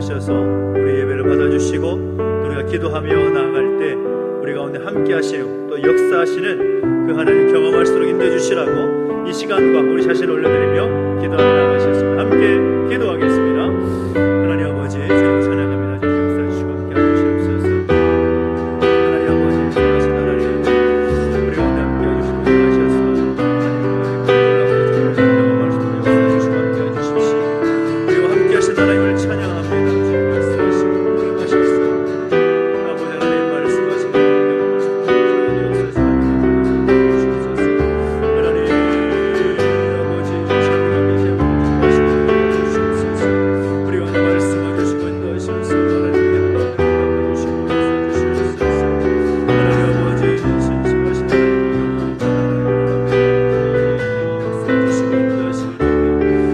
인도하셔서 우리 예배를 받아주시고 우리가 기도하며 나아갈 때 우리 가운데 함께 하시고 또 역사하시는 그 하나님 경험할 수 있도록 인도해 주시라고 이 시간과 우리 자신을 올려드리며 기도하며 나아가시겠습니다. 함께 기도하겠습니다. 하나님 아버지 주님 찬양합니다. 주님 역사해 주시고 함께 해주시옵소서. 하나님 아버지 전하신 하나님 우리 가운데 함께 해주시고 인도하셔서 하나님 경험할 수 있도록 역사해 주시고 함께 해주십시오. 그리고 함께 하신 하나님을 찬양합니다. 주님 역사하시고 경험하셨소. 아버지 하나님 말씀하시고 경험할 수 있도록 역사에서 주옵소서. 하나님 아버지 찬양합니다. 주옵소서. 우리가 말씀해 주시고 인도하시옵소서. 하나님 주시고 역사해 주시옵소서. 하나님 아버지 신실하신 하나님 역사해 주시고 인도하시는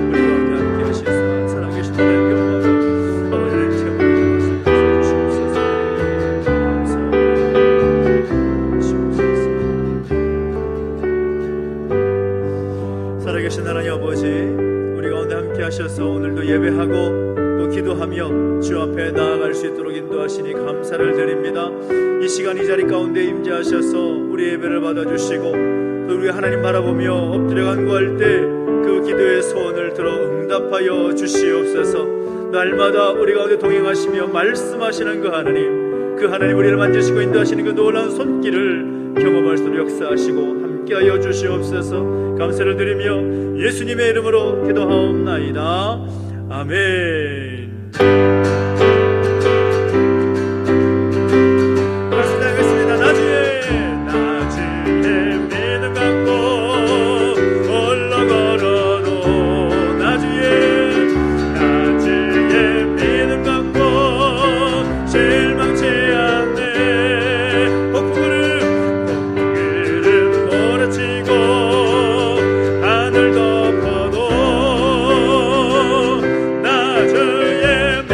우리 가운데 함께 하시옵소서. 살아계신 하나님 경험하고 아버지를 체험하게 주시옵소서. 감사합니다. 살아계신 하나님 아버지 우리 가운데 함께 하셔서 오늘도 예배하고 또 기도하며 주 앞에 나아갈 수 있도록 인도하시니 감사를 드립니다. 이 시간 이 자리 가운데 임재하셔서 우리 예배를 받아주시고 또 우리 하나님 바라보며 엎드려 간구할 때 그 기도의 소원을 들어 응답하여 주시옵소서. 날마다 우리 가운데 동행하시며 말씀하시는 그 하나님 우리를 만지시고 인도하시는 그 놀라운 손길을 경험할 수 있도록 역사하시고 함께하여 주시옵소서. 감사를 드리며 예수님의 이름으로 기도하옵나이다. 아멘. 말씀드리겠습니다. 나주의 믿음 갖고 홀로 걸어도 나주의 믿음 갖고 실망치 않네. 폭풍은 몰아치고 하늘 덮어도 나주의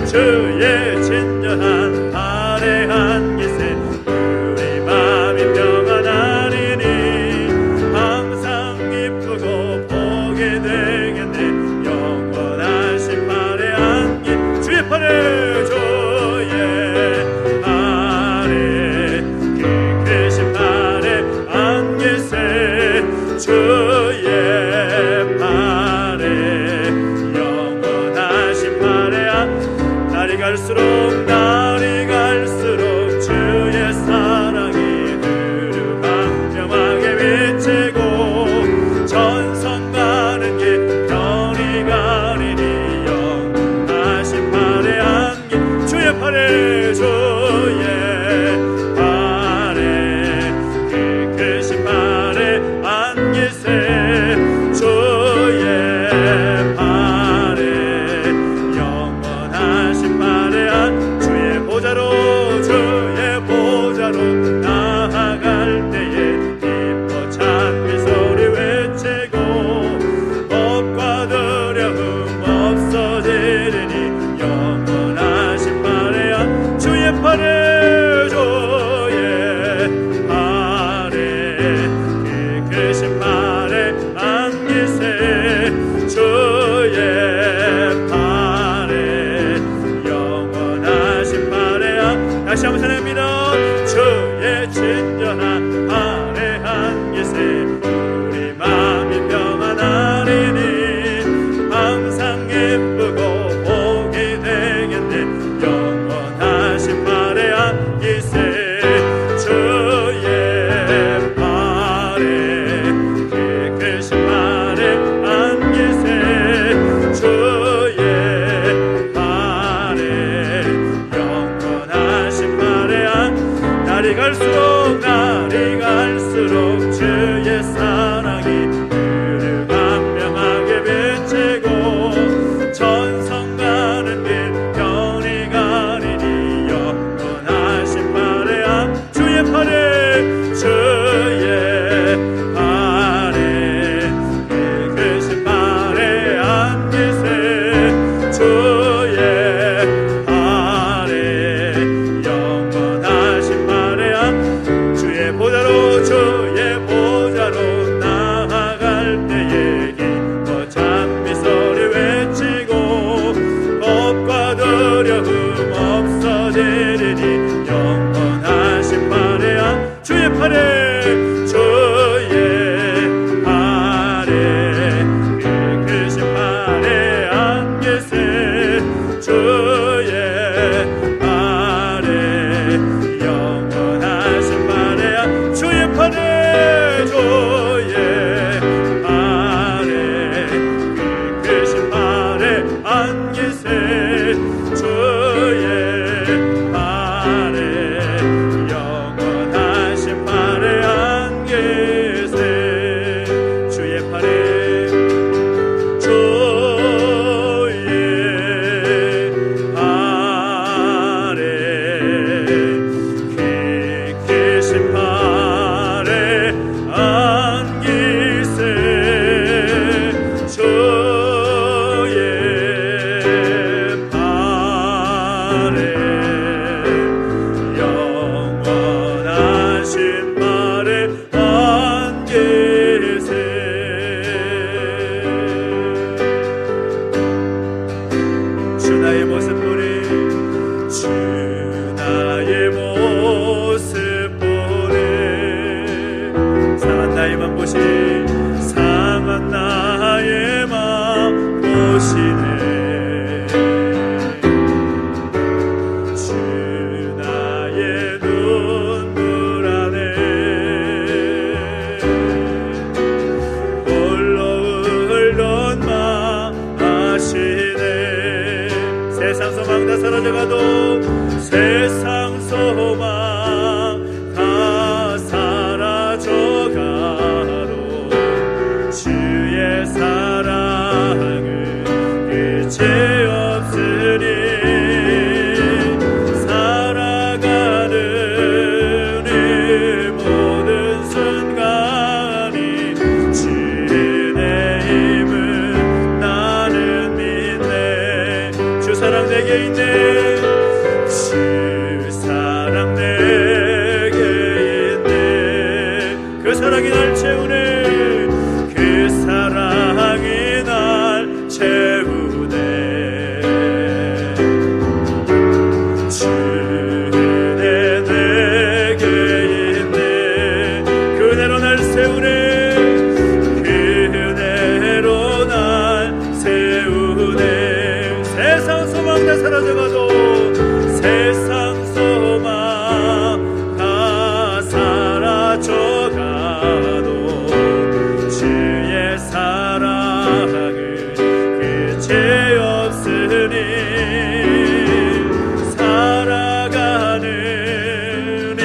주의 친절한 발에한 기세 우리 마음이 평안하리니 항상 기쁘고 보게 되겠네 영원하신 발에 안기 주의 팔에 주의 팔에 그 크신 발에 안기세 주의 팔에 영원하신 발에 날이 갈수록 주의 사랑이 두루가 명하게 비치고 전성 가는 길 편히 가리니 영원하신 팔에 안기 주의 팔에 주의 팔에 그 크신 팔에 안기세 주의 팔에 영원하신 팔에 안 주의 보좌로 나아갈 때에 기뻐 찬미 소리 외치고 법과 두려움 없어지리니 영원하신 팔에 안 주의 팔에 주의 팔에 그 크신 팔에 안기세 주의 팔에 영원하신 팔에 안 다시 한번 찬양합니다. 주의 친절한 팔에 안기세 우리 마음이 평안하리니 항상 기쁘고 복이 되겠네 영원하신 팔에 안기세 주의 팔에 그 크신 팔에 안기세 주의 팔에 영원하신 팔에 안 날이 갈수록 주의 사랑이 두루가 명하게 비치고 전성 가는 길 편히 가리니 영원하신 팔에 안 주의 팔에 그 크신 팔에 안기세 주의 팔에 영원하신 팔에 안 주의 보좌로 나아갈 때에 기뻐 찬미 소리 외치고 법과 두려움 없어지리니 영원하신 팔에 안 주의 팔에 그 크신 팔에 안기세 주의 팔에 영원하신 팔에 안 주의 팔에 그 크신 팔에 안기세 주의 팔에 영원하신 팔에 안기세 주의 팔에 그 크신 팔에 안기세 주의 팔에 영원하신 팔에 안기세 주 나의 모습 보내 주 나의 모습 보내 상한 나의 맘 보시 상한 나의 맘 보시네 주 나의 눈물 안에 홀로 흘던 맘 아시네 세상 소망 다 사라져가도 세상 소망 다 사라져가도 주의 사랑은 끝이 없으니 살아가는 이 모든 순간이 주의 힘은 나는 믿네 주 사랑 내게 있네 세상 소망 다 사라져가도 주의 사랑은 끝이 없으니 살아가는 이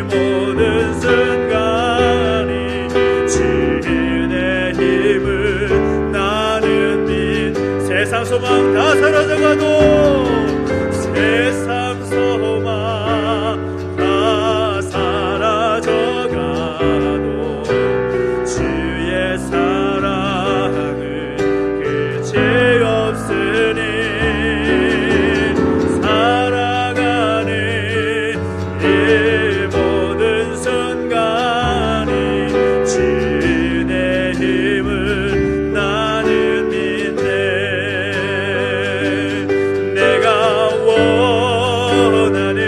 모든 순간이 주의 힘을 나는 믿. 세상 소망 다 사라져가도 세상 소망 다 사라져가도 주의 사랑은 끝이 없으니 살아가는 이 모든 순간이 주의 힘을 나는 믿네. 내가 원하는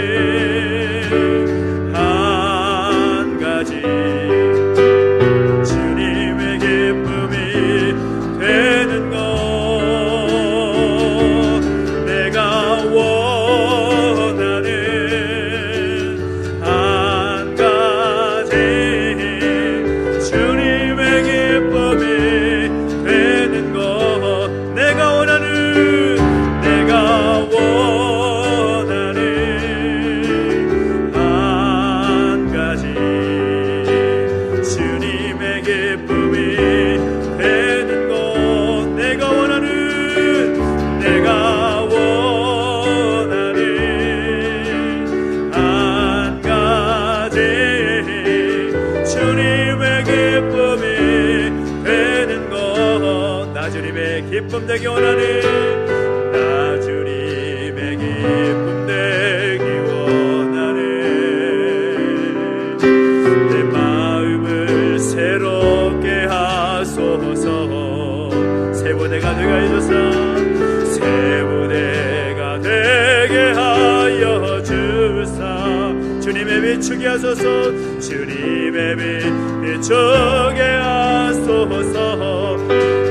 한 가지 주님의 기쁨이 되는 것. 내가 원하는 한 가지 주님의 기쁨이 되는 것. 내가 원하는 한 가지 주님의 기쁨이 되는 것. 내가 원하는 한 가지 주님의 기쁨이 되는 것. 나 주님의 기쁨 되기 원하는, 나 주님의 기쁨 되기 원하는. 내 마음을 새롭게 하소서. 새 부대가 되게 해줘서 새 부대가 되게 하여 주사. 주님의 비추게 하소서. 주님의 비추게 하소서.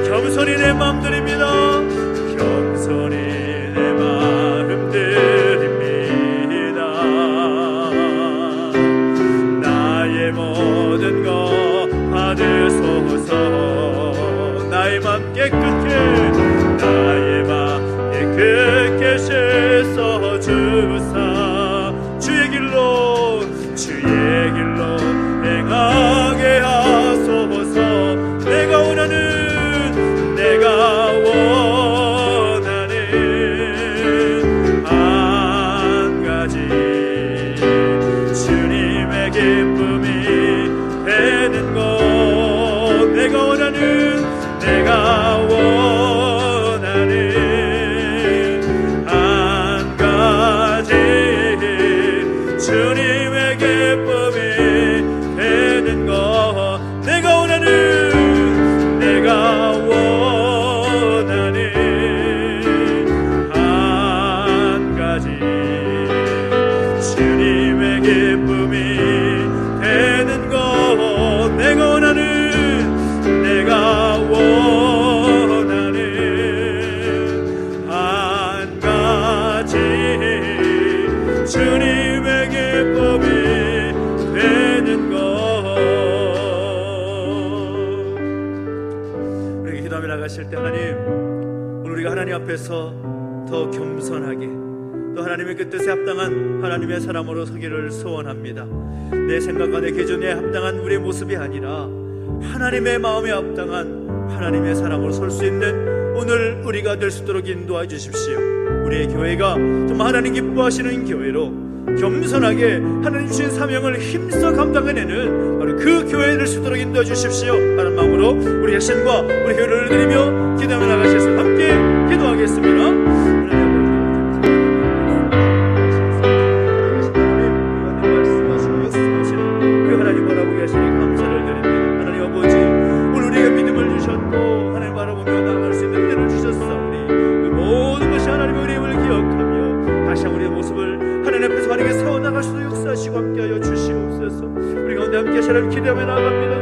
겸손히 내 마음 드립니다. 겸손히 내 마음 드립니다. 나의 모든 것 받으소서. 나의 마음 깨끗게, 나의 마음 깨끗게 씻어 주사. 주의 길로 행하게 하소서. 내가 원하는 한 가지 주님의 기쁨이 되는 것. 내가 원하는 한 가지 주님의 기쁨이 되는 것. 내가 원하는 한 가지 주님의 기쁨이 되는 것. 내가 원하는 한 가지 주님의 기쁨이 되는 것. 우리가 기도하며 나가실 때 하나님, 오늘 우리가 하나님 앞에서 더 겸손하게 또 하나님의 그 뜻에 합당한 하나님의 사람으로 서기를 소원합니다. 내 생각과 내 기준에 합당한 우리의 모습이 아니라 하나님의 마음에 합당한 하나님의 사람으로 설 수 있는 오늘 우리가 될 수 있도록 인도해 주십시오. 우리의 교회가 정말 하나님 기뻐하시는 교회로 겸손하게 하나님 주신 사명을 힘써 감당해내는 바로 그 교회 될 수 있도록 인도해 주십시오. 하는 마음으로 우리 자신과 우리 교회를 드리며 기도하며 나가셔서 함께 기도하겠습니다. 기대하며 나갑니다.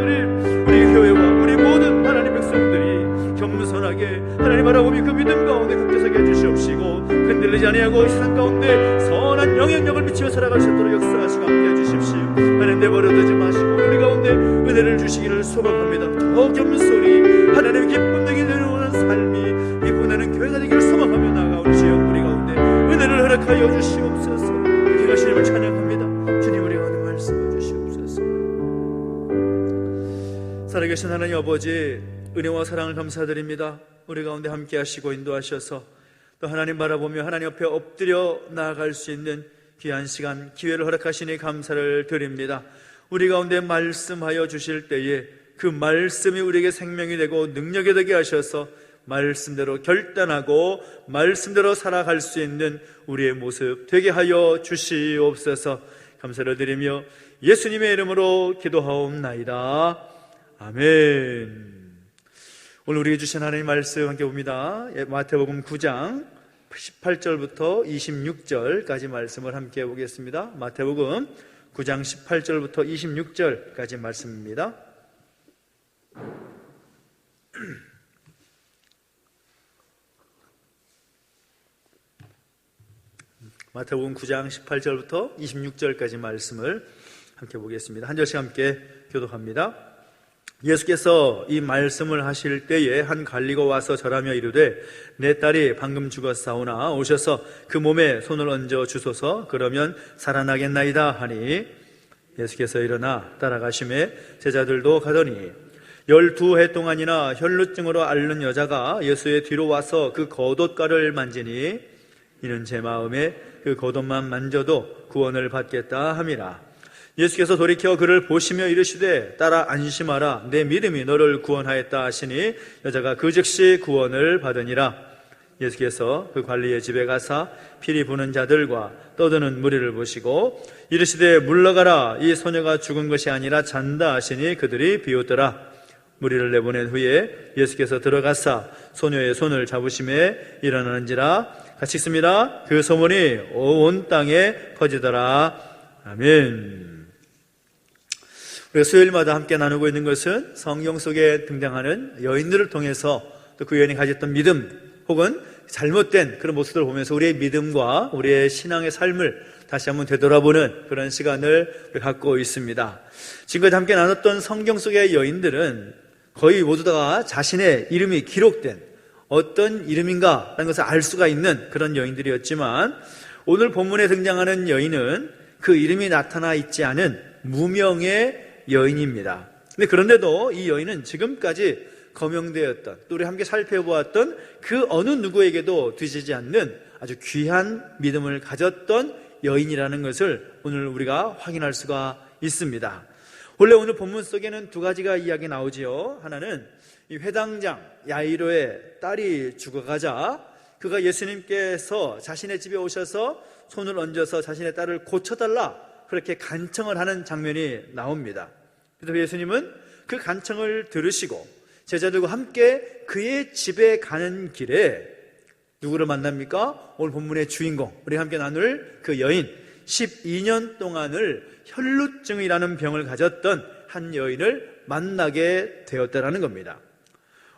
우리 교회와 우리 모든 하나님 백성들이 겸손하게 하나님 바라보며 그 믿음 가운데 굳게 서게 해주시옵시고 흔들려 게으르지 아니하고 세상 가운데 선한 영향력을 미치며 살아갈 수 있도록 역사하시고 함께해 주십시오. 하나님, 내버려두지 마시고 우리 가운데 은혜를 주시기를 소망합니다. 더 겸손히 하나님의 기쁨 내게 내려오는 삶이 기쁨나는 교회가 되기를 소망하며 나아가오니 주여 우리 가운데 은혜를 허락하여 주시옵소서. 이렇게 하시님을 찬양합니다. 주님, 우리 가운데 말씀해 주시옵소서. 살아계신 하나님 아버지, 은혜와 사랑을 감사드립니다. 우리 가운데 함께 하시고 인도하셔서 또 하나님 바라보며 하나님 옆에 엎드려 나아갈 수 있는 귀한 시간, 기회를 허락하시니 감사를 드립니다. 우리 가운데 말씀하여 주실 때에 그 말씀이 우리에게 생명이 되고 능력이 되게 하셔서 말씀대로 결단하고 말씀대로 살아갈 수 있는 우리의 모습 되게 하여 주시옵소서. 감사를 드리며 예수님의 이름으로 기도하옵나이다. 아멘. 오늘 우리에게 주신 하나님의 말씀 함께 봅니다. 마태복음 9장 18절부터 26절까지 말씀을 함께 보겠습니다. 마태복음 9장 18절부터 26절까지 말씀입니다. 마태복음 9장 18절부터 26절까지 말씀을 함께 보겠습니다. 한 절씩 함께 교독합니다. 예수께서 이 말씀을 하실 때에 한 관리가 와서 절하며 이르되 내 딸이 방금 죽었사오나 오셔서 그 몸에 손을 얹어 주소서. 그러면 살아나겠나이다 하니 예수께서 일어나 따라가심에 제자들도 가더니 12해 동안이나 혈루증으로 앓는 여자가 예수의 뒤로 와서 그 겉옷가를 만지니 이는 제 마음에 그 겉옷만 만져도 구원을 받겠다 함이라. 예수께서 돌이켜 그를 보시며 이르시되 딸아 안심하라, 내 믿음이 너를 구원하였다 하시니 여자가 그 즉시 구원을 받으니라. 예수께서 그 관리의 집에 가사 피리 부는 자들과 떠드는 무리를 보시고 이르시되 물러가라, 이 소녀가 죽은 것이 아니라 잔다 하시니 그들이 비웃더라. 무리를 내보낸 후에 예수께서 들어가사 소녀의 손을 잡으심에 일어나는지라. 같이 읽습니다. 그 소문이 온 땅에 퍼지더라. 아멘. 우리가 수요일마다 함께 나누고 있는 것은 성경 속에 등장하는 여인들을 통해서 또 그 여인이 가졌던 믿음 혹은 잘못된 그런 모습들을 보면서 우리의 믿음과 우리의 신앙의 삶을 다시 한번 되돌아보는 그런 시간을 갖고 있습니다. 지금까지 함께 나눴던 성경 속의 여인들은 거의 모두 다 자신의 이름이 기록된 어떤 이름인가 라는 것을 알 수가 있는 그런 여인들이었지만 오늘 본문에 등장하는 여인은 그 이름이 나타나 있지 않은 무명의 여인입니다. 그런데도 이 여인은 지금까지 거명되었던, 또 우리 함께 살펴보았던 그 어느 누구에게도 뒤지지 않는 아주 귀한 믿음을 가졌던 여인이라는 것을 오늘 우리가 확인할 수가 있습니다. 원래 오늘 본문 속에는 두 가지가 이야기 나오지요. 하나는 이 회당장 야이로의 딸이 죽어가자 그가 예수님께서 자신의 집에 오셔서 손을 얹어서 자신의 딸을 고쳐달라 그렇게 간청을 하는 장면이 나옵니다. 그래서 예수님은 그 간청을 들으시고 제자들과 함께 그의 집에 가는 길에 누구를 만납니까? 오늘 본문의 주인공, 우리 함께 나눌 그 여인, 12년 동안을 혈루증이라는 병을 가졌던 한 여인을 만나게 되었다는 겁니다.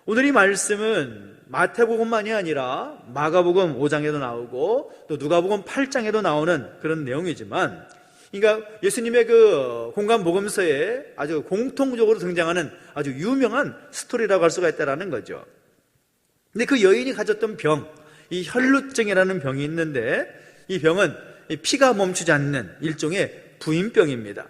오늘 이 말씀은 마태복음만이 아니라 마가복음 5장에도 나오고 또 누가복음 8장에도 나오는 그런 내용이지만, 그러니까 예수님의 그 공간복음서에 아주 공통적으로 등장하는 아주 유명한 스토리라고 할 수가 있다는 거죠. 근데 그 여인이 가졌던 병, 이 혈루증이라는 병이 있는데 이 병은 피가 멈추지 않는 일종의 부인병입니다.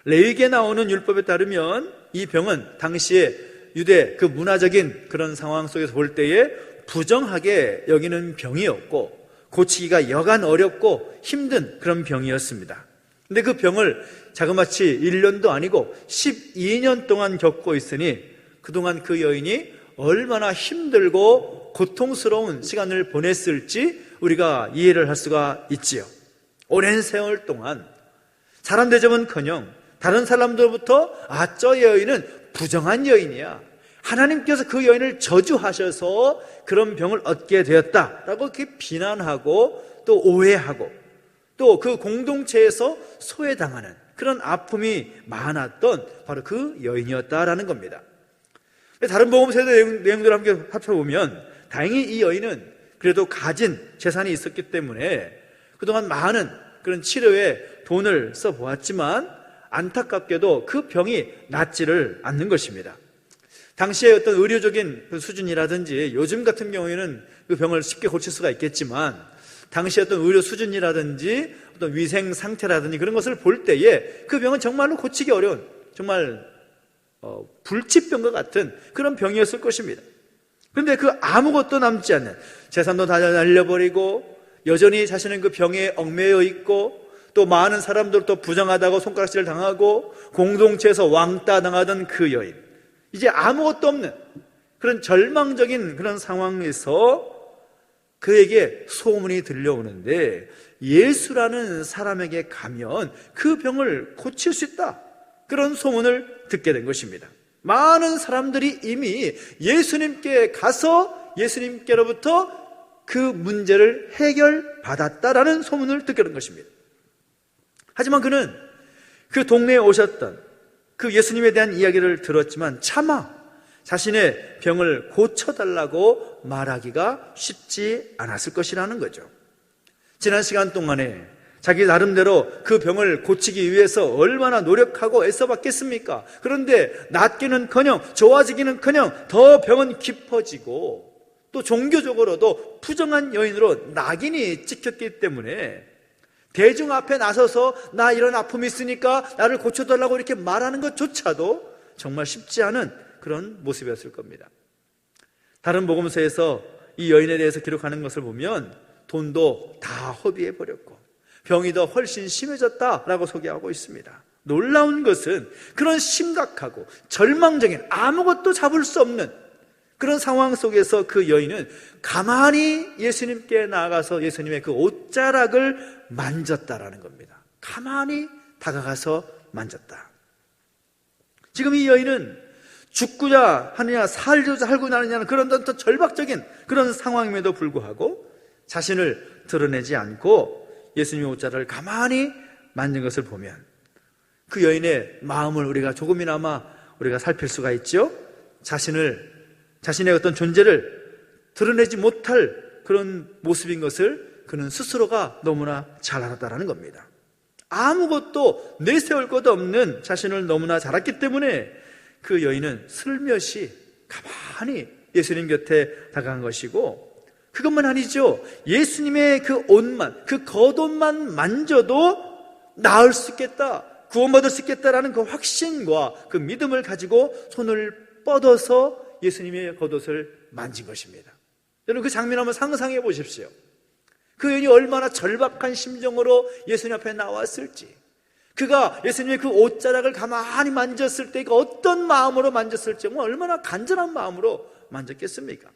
레위기에 나오는 율법에 따르면 이 병은 당시에 유대 그 문화적인 그런 상황 속에서 볼 때에 부정하게 여기는 병이었고 고치기가 여간 어렵고 힘든 그런 병이었습니다. 근데 그 병을 자그마치 1년도 아니고 12년 동안 겪고 있으니 그동안 그 여인이 얼마나 힘들고 고통스러운 시간을 보냈을지 우리가 이해를 할 수가 있지요. 오랜 세월 동안 사람 대접은커녕 다른 사람들로부터 저 여인은 부정한 여인이야, 하나님께서 그 여인을 저주하셔서 그런 병을 얻게 되었다라고 이렇게 비난하고 또 오해하고 또 그 공동체에서 소외당하는 그런 아픔이 많았던 바로 그 여인이었다라는 겁니다. 다른 복음서의 내용들을 함께 합쳐보면 다행히 이 여인은 그래도 가진 재산이 있었기 때문에 그동안 많은 그런 치료에 돈을 써보았지만 안타깝게도 그 병이 낫지를 않는 것입니다. 당시의 어떤 의료적인 그 수준이라든지 요즘 같은 경우에는 그 병을 쉽게 고칠 수가 있겠지만 당시의 어떤 의료 수준이라든지 어떤 위생 상태라든지 그런 것을 볼 때에 그 병은 정말로 고치기 어려운 정말 불치병과 같은 그런 병이었을 것입니다. 그런데 그 아무것도 남지 않는 재산도 다 날려버리고 여전히 자신은 그 병에 얽매여 있고 또 많은 사람들도 부정하다고 손가락질을 당하고 공동체에서 왕따 당하던 그 여인, 이제 아무것도 없는 그런 절망적인 그런 상황에서 그에게 소문이 들려오는데 예수라는 사람에게 가면 그 병을 고칠 수 있다, 그런 소문을 듣게 된 것입니다. 많은 사람들이 이미 예수님께 가서 예수님께로부터 그 문제를 해결받았다라는 소문을 듣게 된 것입니다. 하지만 그는 그 동네에 오셨던 그 예수님에 대한 이야기를 들었지만 차마 자신의 병을 고쳐달라고 말하기가 쉽지 않았을 것이라는 거죠. 지난 시간 동안에 자기 나름대로 그 병을 고치기 위해서 얼마나 노력하고 애써봤겠습니까? 그런데 낫기는커녕 좋아지기는커녕 더 병은 깊어지고 또 종교적으로도 부정한 여인으로 낙인이 찍혔기 때문에 대중 앞에 나서서 나 이런 아픔이 있으니까 나를 고쳐달라고 이렇게 말하는 것조차도 정말 쉽지 않은 그런 모습이었을 겁니다. 다른 복음서에서 이 여인에 대해서 기록하는 것을 보면 돈도 다 허비해버렸고 병이 더 훨씬 심해졌다라고 소개하고 있습니다. 놀라운 것은 그런 심각하고 절망적인 아무것도 잡을 수 없는 그런 상황 속에서 그 여인은 가만히 예수님께 나아가서 예수님의 그 옷자락을 만졌다라는 겁니다. 가만히 다가가서 만졌다. 지금 이 여인은 죽고자 하느냐 살고자 하느냐는 그런 더 절박적인 그런 상황임에도 불구하고 자신을 드러내지 않고 예수님의 옷자락을 가만히 만진 것을 보면 그 여인의 마음을 우리가 조금이나마 우리가 살필 수가 있죠. 자신의 어떤 존재를 드러내지 못할 그런 모습인 것을 그는 스스로가 너무나 잘 알았다라는 겁니다. 아무것도 내세울 것 없는 자신을 너무나 잘 알았기 때문에 그 여인은 슬며시 가만히 예수님 곁에 다가간 것이고, 그것만 아니죠. 예수님의 그 옷만, 그 겉옷만 만져도 나을 수 있겠다, 구원받을 수 있겠다라는 그 확신과 그 믿음을 가지고 손을 뻗어서 예수님의 겉옷을 만진 것입니다. 여러분, 그 장면 한번 상상해 보십시오. 그 여인이 얼마나 절박한 심정으로 예수님 앞에 나왔을지, 그가 예수님의 그 옷자락을 가만히 만졌을 때 그 어떤 마음으로 만졌을지, 얼마나 간절한 마음으로 만졌겠습니까?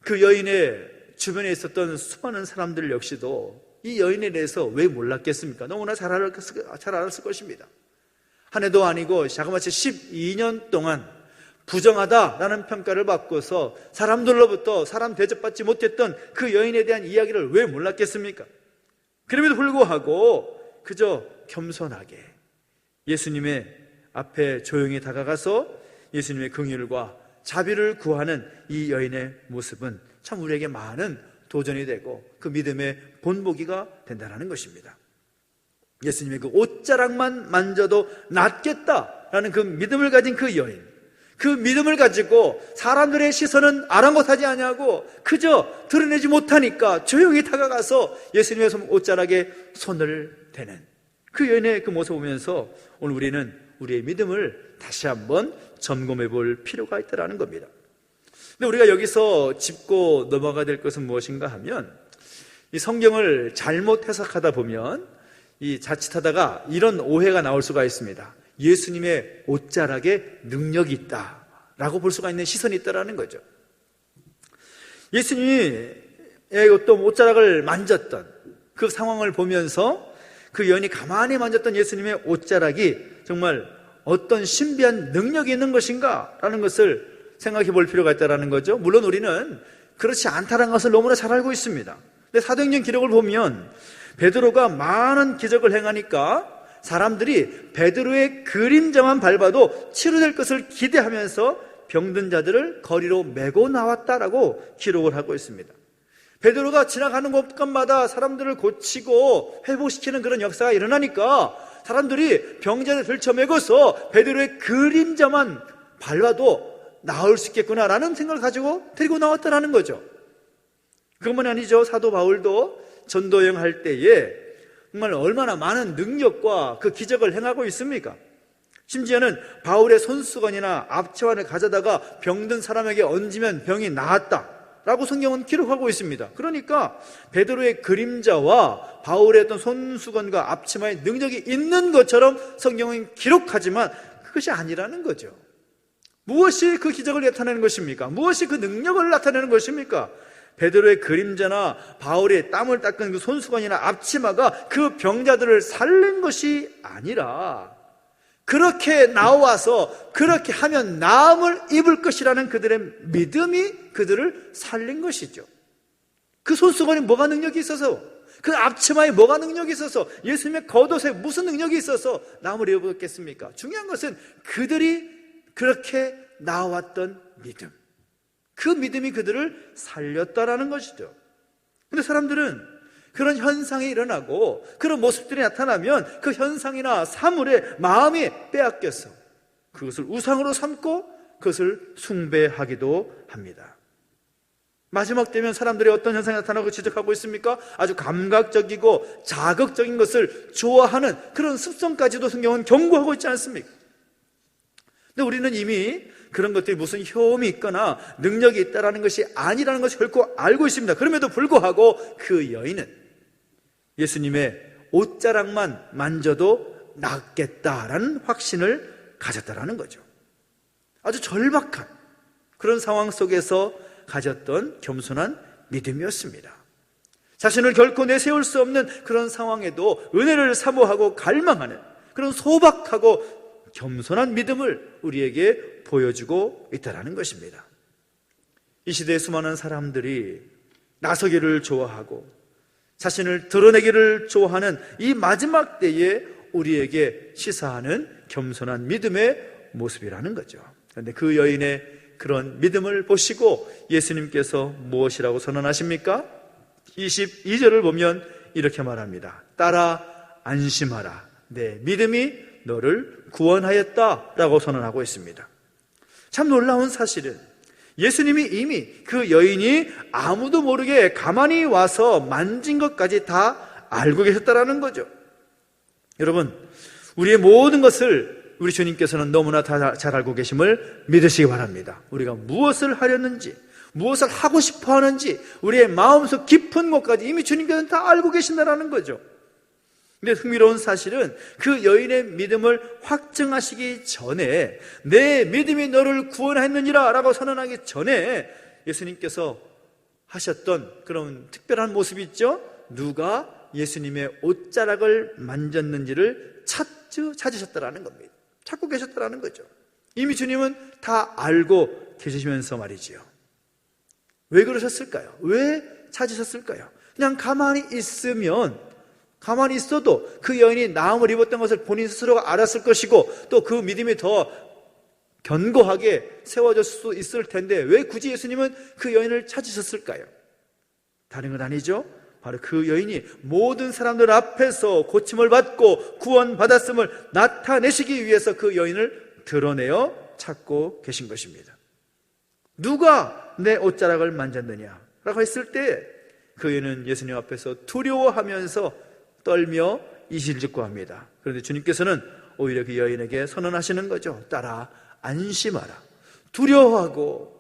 그 여인의 주변에 있었던 수많은 사람들 역시도 이 여인에 대해서 왜 몰랐겠습니까? 너무나 잘 알았을 것입니다. 한 해도 아니고 자그마치 12년 동안 부정하다라는 평가를 받고서 사람들로부터 사람 대접받지 못했던 그 여인에 대한 이야기를 왜 몰랐겠습니까? 그럼에도 불구하고 그저 겸손하게 예수님의 앞에 조용히 다가가서 예수님의 긍휼과 자비를 구하는 이 여인의 모습은 참 우리에게 많은 도전이 되고 그 믿음의 본보기가 된다는 것입니다. 예수님의 그 옷자락만 만져도 낫겠다라는 그 믿음을 가진 그 여인, 그 믿음을 가지고 사람들의 시선은 아랑곳하지 아니하고 그저 드러내지 못하니까 조용히 다가가서 예수님의 옷자락에 손을 대는 그 여인의 그 모습을 보면서 오늘 우리는 우리의 믿음을 다시 한번 점검해 볼 필요가 있다는 겁니다. 근데 우리가 여기서 짚고 넘어가야 될 것은 무엇인가 하면, 이 성경을 잘못 해석하다 보면 이 자칫하다가 이런 오해가 나올 수가 있습니다. 예수님의 옷자락에 능력이 있다라고 볼 수가 있는 시선이 있다는 거죠. 예수님의 어떤 옷자락을 만졌던 그 상황을 보면서 그 여인이 가만히 만졌던 예수님의 옷자락이 정말 어떤 신비한 능력이 있는 것인가 라는 것을 생각해 볼 필요가 있다는 거죠. 물론 우리는 그렇지 않다는 것을 너무나 잘 알고 있습니다. 근데 사도행전 기록을 보면 베드로가 많은 기적을 행하니까 사람들이 베드로의 그림자만 밟아도 치료될 것을 기대하면서 병든 자들을 거리로 메고 나왔다라고 기록을 하고 있습니다. 베드로가 지나가는 곳마다 사람들을 고치고 회복시키는 그런 역사가 일어나니까 사람들이 병자를 들쳐매고서 베드로의 그림자만 밟아도 나을 수 있겠구나라는 생각을 가지고 데리고 나왔다는 거죠. 그것만이 아니죠. 사도 바울도 전도 여행할 때에 정말 얼마나 많은 능력과 그 기적을 행하고 있습니까? 심지어는 바울의 손수건이나 앞치환을 가져다가 병든 사람에게 얹으면 병이 나았다라고 성경은 기록하고 있습니다. 그러니까 베드로의 그림자와 바울의 어떤 손수건과 앞치마의 능력이 있는 것처럼 성경은 기록하지만 그것이 아니라는 거죠. 무엇이 그 기적을 나타내는 것입니까? 무엇이 그 능력을 나타내는 것입니까? 베드로의 그림자나 바울의 땀을 닦은 그 손수건이나 앞치마가 그 병자들을 살린 것이 아니라 그렇게 나와서 그렇게 하면 나음을 입을 것이라는 그들의 믿음이 그들을 살린 것이죠. 그 손수건이 뭐가 능력이 있어서, 그 앞치마에 뭐가 능력이 있어서, 예수님의 겉옷에 무슨 능력이 있어서 나음을 입었겠습니까? 중요한 것은 그들이 그렇게 나왔던 믿음, 그 믿음이 그들을 살렸다라는 것이죠. 그런데 사람들은 그런 현상이 일어나고 그런 모습들이 나타나면 그 현상이나 사물에 마음이 빼앗겨서 그것을 우상으로 삼고 그것을 숭배하기도 합니다. 마지막 되면 사람들이 어떤 현상이 나타나고 지적하고 있습니까? 아주 감각적이고 자극적인 것을 좋아하는 그런 습성까지도 성경은 경고하고 있지 않습니까? 근데 우리는 이미 그런 것들이 무슨 효험이 있거나 능력이 있다는 것이 아니라는 것을 결코 알고 있습니다. 그럼에도 불구하고 그 여인은 예수님의 옷자락만 만져도 낫겠다라는 확신을 가졌다라는 거죠. 아주 절박한 그런 상황 속에서 가졌던 겸손한 믿음이었습니다. 자신을 결코 내세울 수 없는 그런 상황에도 은혜를 사모하고 갈망하는 그런 소박하고 겸손한 믿음을 우리에게 보여주고 있다는 것입니다. 이 시대에 수많은 사람들이 나서기를 좋아하고 자신을 드러내기를 좋아하는 이 마지막 때에 우리에게 시사하는 겸손한 믿음의 모습이라는 거죠. 그런데 그 여인의 그런 믿음을 보시고 예수님께서 무엇이라고 선언하십니까? 22절을 보면 이렇게 말합니다. 따라 안심하라. 내 믿음이 너를 구원하였다라고 선언하고 있습니다. 참 놀라운 사실은 예수님이 이미 그 여인이 아무도 모르게 가만히 와서 만진 것까지 다 알고 계셨다라는 거죠. 여러분, 우리의 모든 것을 우리 주님께서는 너무나 다 잘 알고 계심을 믿으시기 바랍니다. 우리가 무엇을 하려는지, 무엇을 하고 싶어 하는지, 우리의 마음속 깊은 곳까지 이미 주님께서는 다 알고 계신다라는 거죠. 근데 흥미로운 사실은 그 여인의 믿음을 확증하시기 전에, 내 믿음이 너를 구원했느니라 라고 선언하기 전에 예수님께서 하셨던 그런 특별한 모습이 있죠. 누가 예수님의 옷자락을 만졌는지를 찾으셨다라는 겁니다. 찾고 계셨다라는 거죠. 이미 주님은 다 알고 계시면서 말이지요. 왜 그러셨을까요? 왜 찾으셨을까요? 그냥 가만히 있어도 그 여인이 나음을 입었던 것을 본인 스스로가 알았을 것이고 또 그 믿음이 더 견고하게 세워질 수 있을 텐데 왜 굳이 예수님은 그 여인을 찾으셨을까요? 다른 건 아니죠. 바로 그 여인이 모든 사람들 앞에서 고침을 받고 구원받았음을 나타내시기 위해서 그 여인을 드러내어 찾고 계신 것입니다. 누가 내 옷자락을 만졌느냐 라고 했을 때 그 여인은 예수님 앞에서 두려워하면서 떨며 이실직고합니다. 그런데 주님께서는 오히려 그 여인에게 선언하시는 거죠. 따라 안심하라. 두려워하고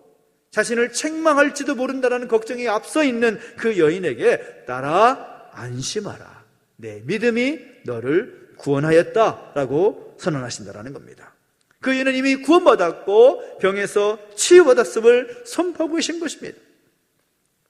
자신을 책망할지도 모른다는 걱정이 앞서 있는 그 여인에게 따라 안심하라. 내 믿음이 너를 구원하였다라고 선언하신다는 겁니다. 그 여인은 이미 구원받았고 병에서 치유받았음을 선포하고 계신 것입니다.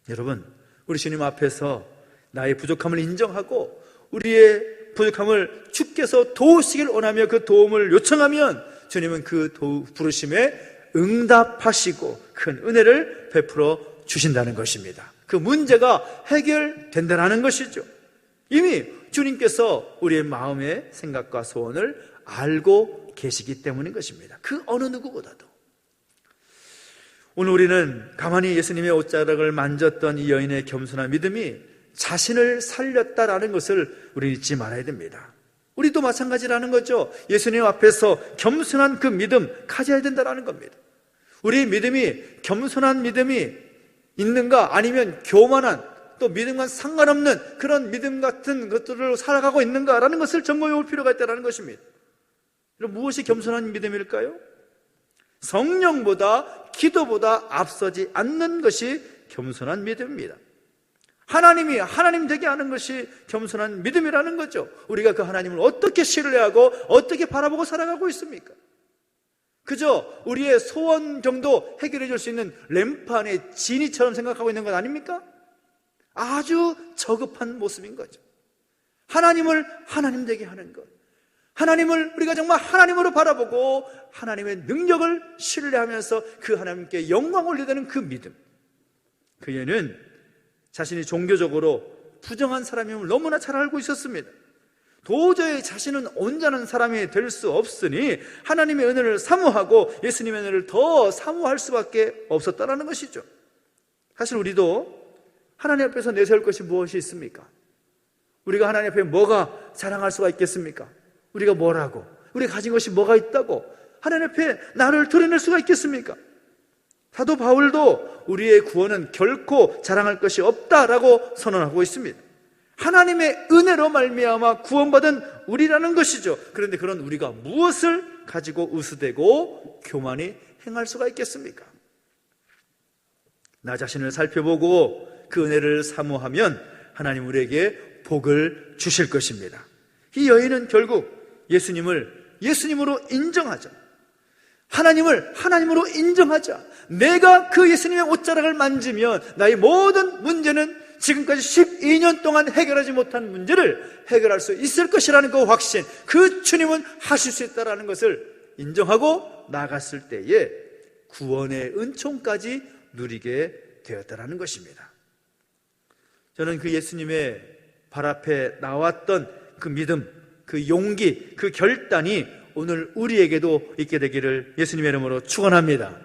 여러분, 우리 주님 앞에서 나의 부족함을 인정하고 우리의 부족함을 주께서 도우시길 원하며 그 도움을 요청하면 주님은 그 부르심에 응답하시고 큰 은혜를 베풀어 주신다는 것입니다. 그 문제가 해결된다는 것이죠. 이미 주님께서 우리의 마음의 생각과 소원을 알고 계시기 때문인 것입니다. 그 어느 누구보다도. 오늘 우리는 가만히 예수님의 옷자락을 만졌던 이 여인의 겸손한 믿음이 자신을 살렸다라는 것을 우리 잊지 말아야 됩니다. 우리도 마찬가지라는 거죠. 예수님 앞에서 겸손한 그 믿음 가져야 된다는 겁니다. 우리의 믿음이 겸손한 믿음이 있는가, 아니면 교만한, 또 믿음과 상관없는 그런 믿음 같은 것들을 살아가고 있는가라는 것을 점검해 볼 필요가 있다는 것입니다. 그럼 무엇이 겸손한 믿음일까요? 성령보다 기도보다 앞서지 않는 것이 겸손한 믿음입니다. 하나님이 하나님 되게 하는 것이 겸손한 믿음이라는 거죠. 우리가 그 하나님을 어떻게 신뢰하고 어떻게 바라보고 살아가고 있습니까? 그저 우리의 소원 정도 해결해 줄 수 있는 램판의 지니처럼 생각하고 있는 것 아닙니까? 아주 저급한 모습인 거죠. 하나님을 하나님 되게 하는 것, 하나님을 우리가 정말 하나님으로 바라보고 하나님의 능력을 신뢰하면서 그 하나님께 영광 올리는 그 믿음, 그 얘는 자신이 종교적으로 부정한 사람임을 너무나 잘 알고 있었습니다. 도저히 자신은 온전한 사람이 될 수 없으니 하나님의 은혜를 사모하고 예수님의 은혜를 더 사모할 수밖에 없었다는 것이죠. 사실 우리도 하나님 앞에서 내세울 것이 무엇이 있습니까? 우리가 하나님 앞에 뭐가 자랑할 수가 있겠습니까? 우리가 뭐라고, 우리가 가진 것이 뭐가 있다고 하나님 앞에 나를 드러낼 수가 있겠습니까? 사도 바울도 우리의 구원은 결코 자랑할 것이 없다라고 선언하고 있습니다. 하나님의 은혜로 말미암아 구원받은 우리라는 것이죠. 그런데 그런 우리가 무엇을 가지고 으스대고 교만히 행할 수가 있겠습니까? 나 자신을 살펴보고 그 은혜를 사모하면 하나님 우리에게 복을 주실 것입니다. 이 여인은 결국 예수님을 예수님으로 인정하자, 하나님을 하나님으로 인정하자, 내가 그 예수님의 옷자락을 만지면 나의 모든 문제는 지금까지 12년 동안 해결하지 못한 문제를 해결할 수 있을 것이라는 그 확신, 그 주님은 하실 수 있다는 것을 인정하고 나갔을 때에 구원의 은총까지 누리게 되었다는 것입니다. 저는 그 예수님의 발 앞에 나왔던 그 믿음, 그 용기, 그 결단이 오늘 우리에게도 있게 되기를 예수님의 이름으로 축원합니다.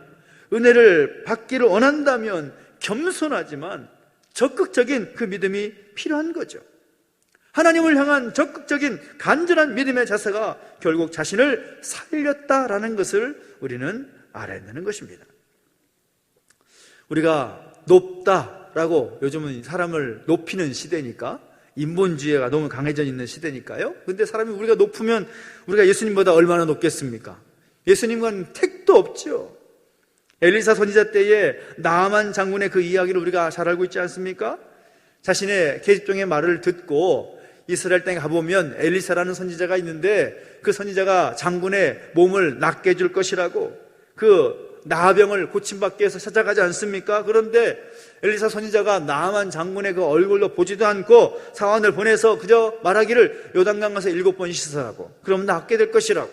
은혜를 받기를 원한다면 겸손하지만 적극적인 그 믿음이 필요한 거죠. 하나님을 향한 적극적인 간절한 믿음의 자세가 결국 자신을 살렸다라는 것을 우리는 알아야 되는 것입니다. 우리가 높다라고, 요즘은 사람을 높이는 시대니까, 인본주의가 너무 강해져 있는 시대니까요. 근데 사람이 우리가 높으면 우리가 예수님보다 얼마나 높겠습니까? 예수님과는 택도 없죠. 엘리사 선지자 때에 나아만 장군의 그 이야기를 우리가 잘 알고 있지 않습니까? 자신의 계집종의 말을 듣고 이스라엘 땅에 가보면 엘리사라는 선지자가 있는데 그 선지자가 장군의 몸을 낫게 해줄 것이라고 그 나병을 고침받기 위해서 찾아가지 않습니까? 그런데 엘리사 선지자가 나아만 장군의 그 얼굴도 보지도 않고 사원을 보내서 그저 말하기를 요단강 가서 7번 씻으라고, 그럼 낫게 될 것이라고.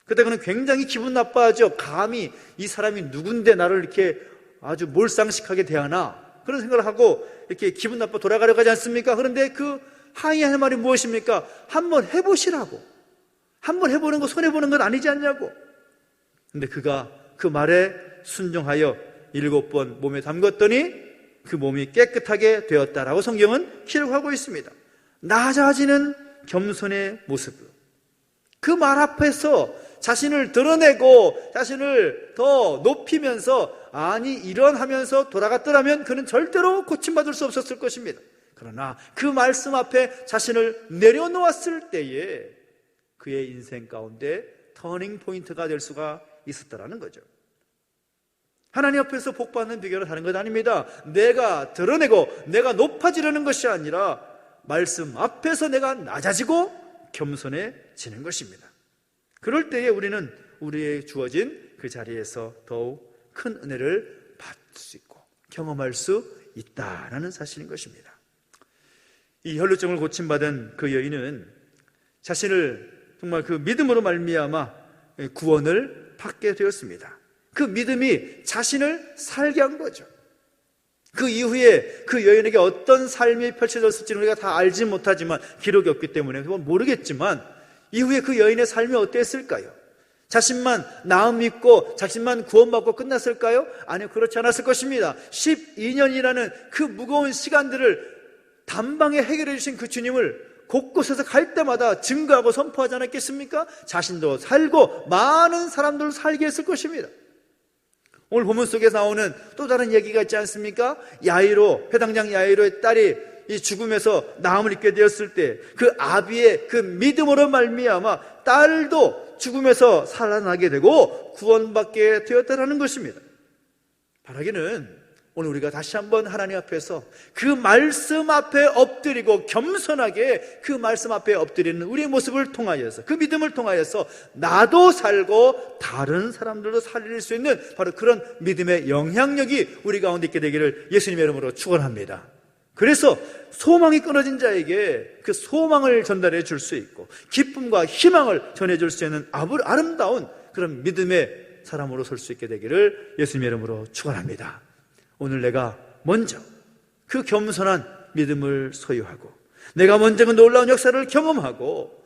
그때 그는 굉장히 기분 나빠하죠. 감히 이 사람이 누군데 나를 이렇게 아주 몰상식하게 대하나, 그런 생각을 하고 이렇게 기분 나빠 돌아가려고 하지 않습니까? 그런데 그 항의할 말이 무엇입니까? 한번 해보시라고. 한번 해보는 거 손해보는 건 아니지 않냐고. 근데 그가 그 말에 순종하여 7번 몸에 담궜더니 그 몸이 깨끗하게 되었다라고 성경은 기록하고 있습니다. 낮아지는 겸손의 모습, 그 말 앞에서 자신을 드러내고 자신을 더 높이면서 아니 이런 하면서 돌아갔더라면 그는 절대로 고침받을 수 없었을 것입니다. 그러나 그 말씀 앞에 자신을 내려놓았을 때에 그의 인생 가운데 터닝 포인트가 될 수가 있었다라는 거죠. 하나님 앞에서 복받는 비결은 다른 것 아닙니다. 내가 드러내고 내가 높아지려는 것이 아니라 말씀 앞에서 내가 낮아지고 겸손해지는 것입니다. 그럴 때에 우리는 우리의 주어진 그 자리에서 더욱 큰 은혜를 받을 수 있고 경험할 수 있다라는 사실인 것입니다. 이 혈루증을 고침받은 그 여인은 자신을 정말 그 믿음으로 말미암아 구원을 받게 되었습니다. 그 믿음이 자신을 살게 한 거죠. 그 이후에 그 여인에게 어떤 삶이 펼쳐졌을지는 우리가 다 알지 못하지만, 기록이 없기 때문에 그건 모르겠지만 이후에 그 여인의 삶이 어땠을까요? 자신만 나음 믿고 자신만 구원받고 끝났을까요? 아니요, 그렇지 않았을 것입니다. 12년이라는 그 무거운 시간들을 단방에 해결해 주신 그 주님을 곳곳에서 갈 때마다 증거하고 선포하지 않았겠습니까? 자신도 살고 많은 사람들을 살게 했을 것입니다. 오늘 본문 속에 나오는 또 다른 얘기가 있지 않습니까? 야이로, 회당장 야이로의 딸이 이 죽음에서 나음을 입게 되었을 때 그 아비의 그 믿음으로 말미암아 딸도 죽음에서 살아나게 되고 구원받게 되었다는 것입니다. 바라기는 오늘 우리가 다시 한번 하나님 앞에서 그 말씀 앞에 엎드리고 겸손하게 그 말씀 앞에 엎드리는 우리의 모습을 통하여서, 그 믿음을 통하여서 나도 살고 다른 사람들도 살릴 수 있는 바로 그런 믿음의 영향력이 우리 가운데 있게 되기를 예수님의 이름으로 축원합니다. 그래서 소망이 끊어진 자에게 그 소망을 전달해 줄 수 있고 기쁨과 희망을 전해줄 수 있는 아름다운 그런 믿음의 사람으로 설 수 있게 되기를 예수님의 이름으로 축원합니다. 오늘 내가 먼저 그 겸손한 믿음을 소유하고 내가 먼저 그 놀라운 역사를 경험하고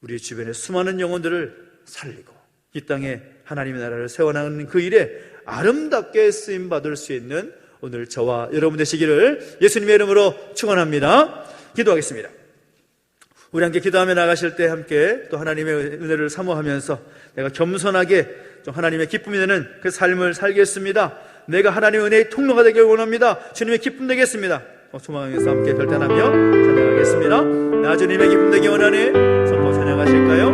우리 주변의 수많은 영혼들을 살리고 이 땅에 하나님의 나라를 세워나가는 그 일에 아름답게 쓰임받을 수 있는 오늘 저와 여러분 되시기를 예수님의 이름으로 축원합니다. 기도하겠습니다. 우리 함께 기도하며 나가실 때 함께 또 하나님의 은혜를 사모하면서 내가 겸손하게 좀 하나님의 기쁨이 되는 그 삶을 살겠습니다. 내가 하나님의 은혜의 통로가 되길 원합니다. 주님의 기쁨 되겠습니다. 소망하면서 함께 결단하며 찬양하겠습니다. 나 주님의 기쁨 되기 원하네. 선포 찬양하실까요?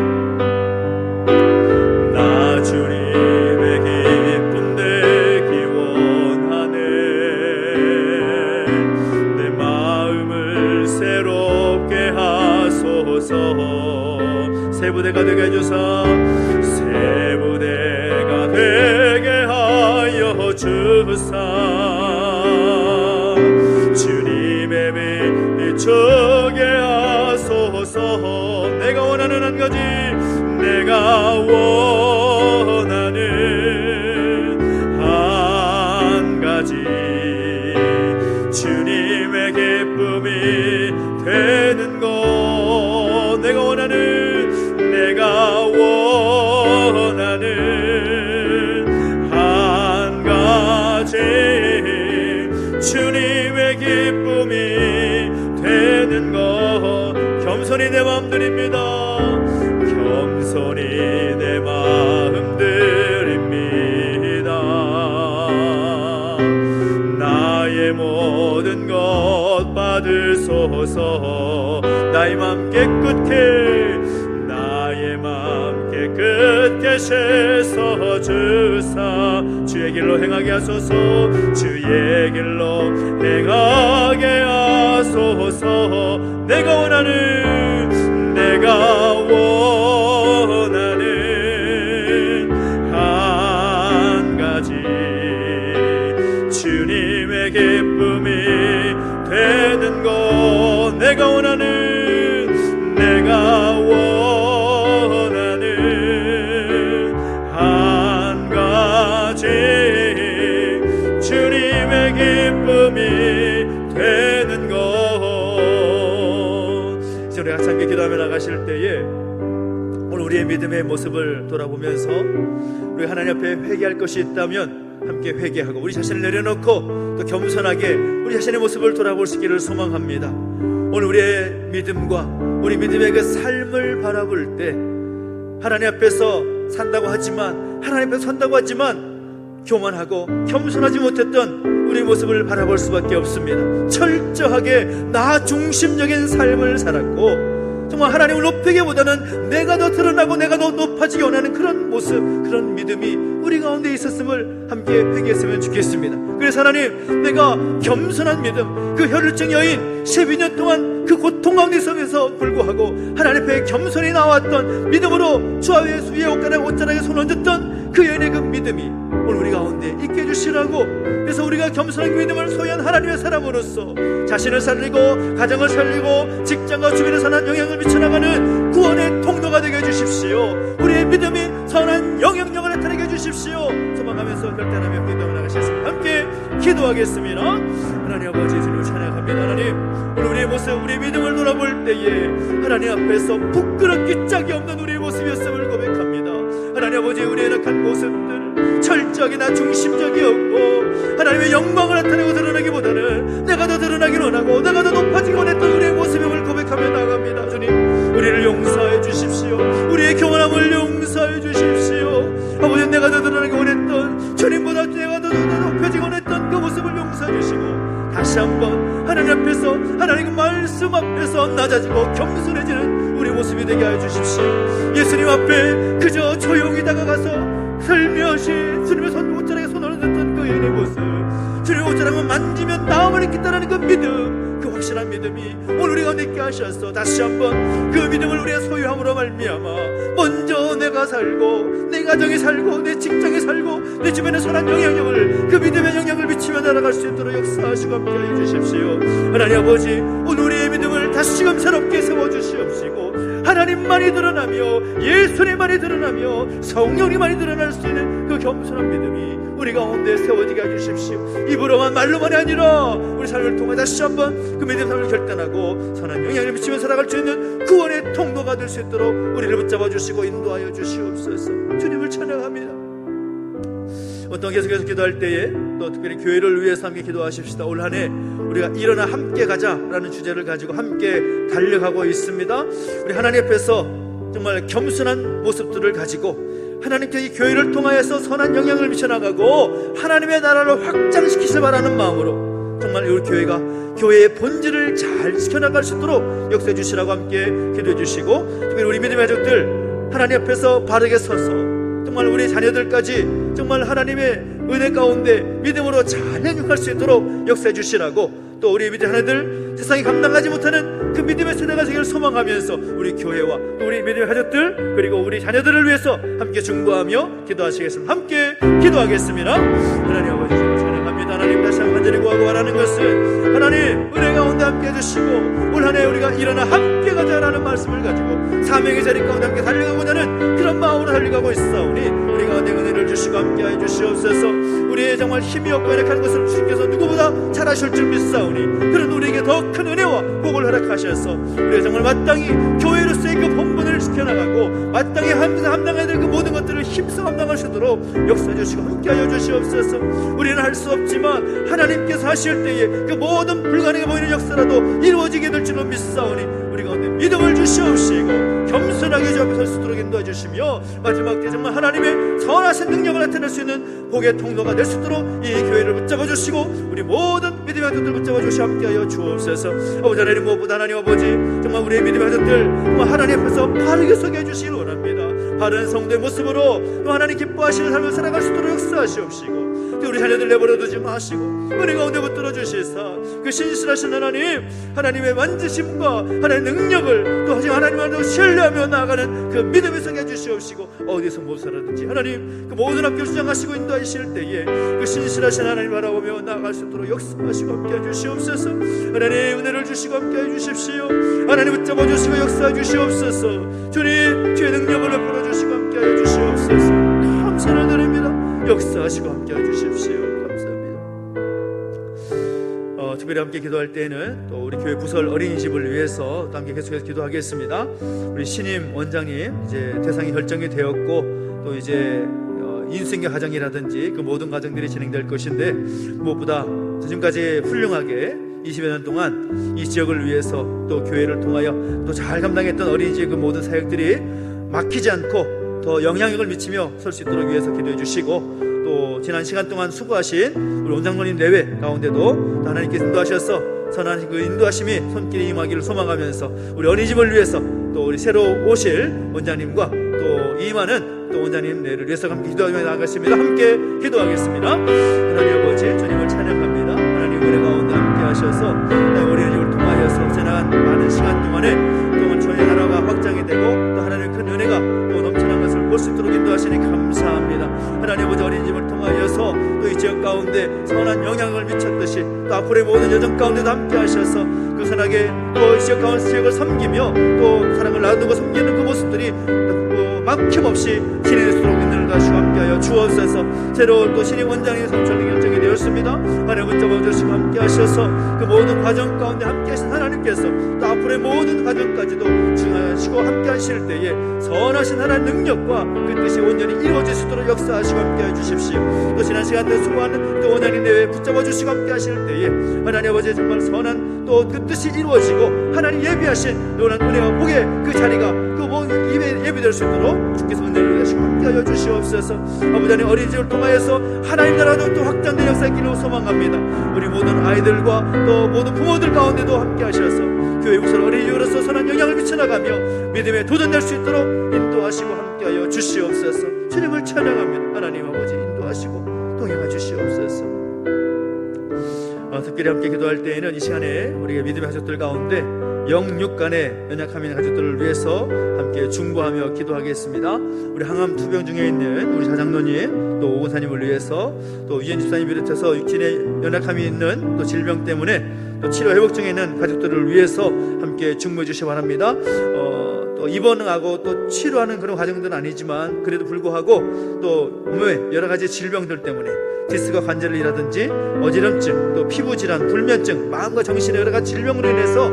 나 주님의 기쁨 되기 원하네. 내 마음을 새롭게 하소서. 새 부대가 되게 해주사 새 부대가 되게 하여 주사. 주님의 빛 비추게 하소서. 내가 원하는 한 가지, 내가 원하는 한 가지, 주님의 기쁨이 되는 것. 내가 원하는, 내가 원하는 한 가지, 주님의 기쁨이 되는 것. 겸손히 내 마음 드립니다. 겸손히 내 마음 드립니다. 나의 모든 것 받으소서. 나의 마음 깨끗해, 나의 마음 깨끗게 씻어 주사. 주의 길로 행하게 하소서. 주의 길로 행하게 하소서. 내가 원하는, 내가 원하는 한 가지, 주님의 기쁨이 되는 것. 내가 원하는, 내가 원하는 한 가지, 주님의 기쁨이 되는 것. 우리 같이 함께 기도하며 나가실 때에 오늘 우리의 믿음의 모습을 돌아보면서 우리 하나님 앞에 회개할 것이 있다면 함께 회개하고 우리 자신을 내려놓고 또 겸손하게 우리 자신의 모습을 돌아볼 수 있기를 소망합니다. 오늘 우리의 믿음과 우리 믿음의 그 삶을 바라볼 때 하나님 앞에서 산다고 하지만, 하나님 앞에서 산다고 하지만 교만하고 겸손하지 못했던 우리의 모습을 바라볼 수밖에 없습니다. 철저하게 나 중심적인 삶을 살았고 정말 하나님을 높이기보다는 내가 더 드러나고 내가 더 높아지기 원하는 그런 모습, 그런 믿음이 우리 가운데 있었음을 함께 회개했으면 좋겠습니다. 그래서 하나님, 내가 겸손한 믿음, 그 혈루증 여인 12년 동안 그 고통 가운데 있으면서 불구하고 하나님 앞에 겸손히 나왔던 믿음으로 주 위에 옷자락에 손 얹었던 그 여인의 그 믿음이 오늘 우리 가운데 있게 해주시라고. 그래서 우리가 겸손한 믿음을 소유한 하나님의 사람으로서 자신을 살리고 가정을 살리고 직장과 주변에 선한 영향을 미쳐나가는 구원의 통로가 되게 해주십시오. 우리의 믿음이 선한 영향력을 나타내게 해주십시오. 소망하면서 결단하며 기도하며 나가시겠습니다. 함께 기도하겠습니다. 하나님 아버지, 주님을 찬양합니다. 하나님, 오늘 우리의 모습, 우리의 믿음을 돌아볼 때에 하나님 앞에서 부끄럽기 짝이 없는 우리의 모습이었음을 고백합니다. 하나님 하나님 아버지, 우리의 연약한 모습들, 철저하게 나 중심적이었고 하나님의 영광을 나타내고 드러나기보다는 내가 더 드러나기를 원하고 내가 더 높아지기 원했던 우리의 모습임을 고백하며 나갑니다. 주님, 우리를 용서해 주십시오. 우리의 교만함을 용서해 주십시오. 아버지, 내가 더 드러나기 원했던, 주님보다 내가 더 높아지기 원했던 그 모습을 용서해 주시고 다시 한번 하나님 앞에서, 하나님의 말씀 앞에서 낮아지고 겸손해지는 우리 모습이 되게 하여 주십시오. 예수님 앞에 그저 조용히 다가가서 슬며시 주님의 옷자락에 손을 얹었던 그 여인의 모습, 주님의 옷자락을 만지면 나음을 있겠다는 그 믿음, 그 확실한 믿음이 오늘 우리가 있게 하셔서 다시 한번 그 믿음을 우리가 소유함으로 말미암아 먼저 내가 살고 내 가정에 살고 내 직장에 살고 내 주변에 선한 영향력을, 그 믿음의 영향을 미치며 날아갈 수 있도록 역사하시고 함께하여 주십시오. 하나님 아버지, 오늘 우리의 믿음을 다시금 새롭게 세워주시옵시고 하나님만이 드러나며 예수님만이 드러나며 성령님만이 드러날 수 있는 그 겸손한 믿음이 우리 가운데 세워지게 해주십시오. 입으로만 말로만이 아니라 우리 삶을 통해 다시 한번 그 믿음의 삶을 결단하고 선한 영향을 미치며 살아갈 수 있는 구원의 통로가 될 수 있도록 우리를 붙잡아 주시고 인도하여 주시옵소서. 주님을 찬양합니다. 어떤 계속해서 기도할 때에 또 특별히 교회를 위해서 함께 기도하십시다. 올 한 해 우리가 일어나 함께 가자라는 주제를 가지고 함께 달려가고 있습니다. 우리 하나님 앞에서 정말 겸손한 모습들을 가지고 하나님께 이 교회를 통하여서 선한 영향을 미쳐나가고 하나님의 나라를 확장시키시길 바라는 마음으로 정말 우리 교회가 교회의 본질을 잘 지켜나갈 수 있도록 역사해 주시라고 함께 기도해 주시고, 특별히 우리 믿음의 가족들 하나님 앞에서 바르게 서서 정말 우리 자녀들까지 정말 하나님의 은혜 가운데 믿음으로 잘 행복할 수 있도록 역사해 주시라고, 또 우리 믿음의 자녀들 세상이 감당하지 못하는 그 믿음의 세대가 되기를 소망하면서 우리 교회와 또 우리 믿음의 가족들 그리고 우리 자녀들을 위해서 함께 중보하며 기도하시겠습니다. 함께 기도하겠습니다. 하나님 아버지, 찬양합니다. 하나님, 다시 한번 간절히 구하고 바라는 것은 하나님 은혜 가운데 함께 해주시고 올 한 해 우리가 일어나 함께 가자라는 말씀을 가지고 사명의 자리 가운데 함께 달려가고자 하는 그런 마음으로 달려가고 있사오니 우리 가운데 은혜를 주시고 함께하여 주시옵소서. 우리의 정말 힘이 없고 연약한 것을 주님께서 누구보다 잘 아실 줄 믿사오니 그런 우리에게 더 큰 은혜와 복을 허락하셔서 우리가 정말 마땅히 교회로서의 그 본분을 지켜나가고 마땅히 감당해야 될 그 모든 것들을 힘써 감당할 수 있도록 역사해 주시고 함께하여 주시옵소서. 우리는 할 수 없지만 하나님께서 하실 때에 그 모든 불가능해 보이는 역사라도 이루어지게 될 줄로 믿사오니 우리 가운데 믿음을 주시옵시고 겸손하게 주 앞에 설 수 있도록 인도해 주시며 마지막 때 정말 하나님의 선하신 능력을 나타낼 수 있는 복의 통로가 될 수 있도록 이 교회를 붙잡아 주시고 우리 모든 믿음의 가족들 붙잡아 주시 함께하여 주옵소서. 아버지 하나님, 무엇보다 하나님 아버지 정말 우리의 믿음의 가족들 정말 하나님 앞에서 바르게 서게 해주시길 원합니다. 바른 성도의 모습으로 또 하나님 기뻐하시는 삶을 살아갈 수 있도록 역사하시옵시고 또 우리 자녀들 내버려두지 마시고 은혜 가운데 붙들어 주시사 그 신실하신 하나님, 하나님의 만지심과 하나님의 능력을 또 하나님을 신뢰하며 나아가는 그 믿음을 서게 해주시옵시고 어디서 무엇하라든지 하나님 그 모든 학교를 주장하시고 인도하실 때에 그 신실하신 하나님 바라보며 나아갈 수 있도록 역사하시고 함께해 주시옵소서. 하나님 은혜를 주시고 함께해 주십시오. 하나님 붙잡아 주시고 역사해 주시옵소서. 주님 주의 능력을 베풀어 주시고 함께해 주시옵소서. 감사를 드립니다. 역사하시고 함께해 주십시오. 감사합니다. 특별히 함께 기도할 때에는 또 우리 교회 부설 어린이집을 위해서 또 함께 계속해서 기도하겠습니다. 우리 신임 원장님 이제 대상이 결정이 되었고 또 이제 인수인계 과정이라든지 그 모든 과정들이 진행될 것인데 무엇보다 지금까지 훌륭하게 20여 년 동안 이 지역을 위해서 또 교회를 통하여 또 잘 감당했던 어린이집의 그 모든 사역들이 막히지 않고 더 영향력을 미치며 설 수 있도록 위해서 기도해 주시고 또 지난 시간 동안 수고하신 우리 원장님 내외 가운데도 하나님께서 인도하셔서 선한 그 인도하심이 손길이 임하기를 소망하면서 우리 어린이집을 위해서 또 우리 새로 오실 원장님과 또 임하는 또 원장님 내를 위해서 함께 기도하며 나아가십니다. 함께 기도하겠습니다. 하나님 아버지, 주님을 찬양합니다. 하나님 은혜 가운데 함께 하셔서 어린이집을 통하여서 지난 많은 시간 동안에 또 저희 나라가 확장이 되고 또 하나님의 큰 은혜가 또 넘쳐난 것을 볼 수 있도록 인도하시니 감사합니다. 하나님 아버지, 어린이집을 통하여서 또 이 지역 가운데 선한 영향을 미쳤듯이 또 앞으로의 모든 여정 가운데도 함께 하셔서 그 선하게 또 이 지역 가운데 지역을 섬기며 또 사랑을 나누고 섬기는 그 모습들이 막힘없이 진행될 수 있도록 인도를 다시 함께하여 주옵소서. 새로운 또 신임 원장의 선출이 결정이 되었습니다. 하나님 붙잡아 주시고 함께 하셔서 그 모든 과정 가운데 함께 하신 하나님께서 또 앞으로의 모든 과정까지도 중요한 주시고 함께 하실 때에 선하신 하나님 능력과 그 뜻이 온전히 이루어질 수 있도록 역사하시고 함께 해주십시오. 또 지난 시간대 수고하는 또 원한이 내외 붙잡아 주시고 함께 하실 때에 하나님 아버지 정말 선한 또 그 뜻이 이루어지고 하나님 예비하신 놀란 은혜와 복의 그 자리가 그 예비될 수 있도록 주께서 은혜를 하시고 함께하여 주시옵소서. 아버지 하나님 어린이집을 통하여서 하나님 나라도 또 확장된 역사의 길로 소망합니다. 우리 모든 아이들과 또 모든 부모들 가운데도 함께 하셔서 교회 육설 어린이집으로서 선한 영향을 미쳐나가며 믿음에 도전될 수 있도록 인도하시고 함께하여 주시옵소서. 주님을 찬양합니다. 하나님 아버지 인도하시고 동행하 주시옵소서. 특별히 함께 기도할 때에는 이 시간에 우리가 믿음의 가족들 가운데 영육간의 연약함 있는 가족들을 위해서 함께 중보하며 기도하겠습니다. 우리 항암 투병 중에 있는 우리 자장로님, 또 오은사님을 위해서, 또 유엔 집사님 비롯해서 육신의 연약함이 있는 또 질병 때문에 또 치료 회복 중에 있는 가족들을 위해서 함께 중보해 주시기 바랍니다. 또 입원하고 또 치료하는 그런 과정들은 아니지만 그래도 불구하고 또 몸의 여러 가지 질병들 때문에 디스크 관절이라든지 어지럼증, 또 피부질환, 불면증, 마음과 정신의 여러 가지 질병으로 인해서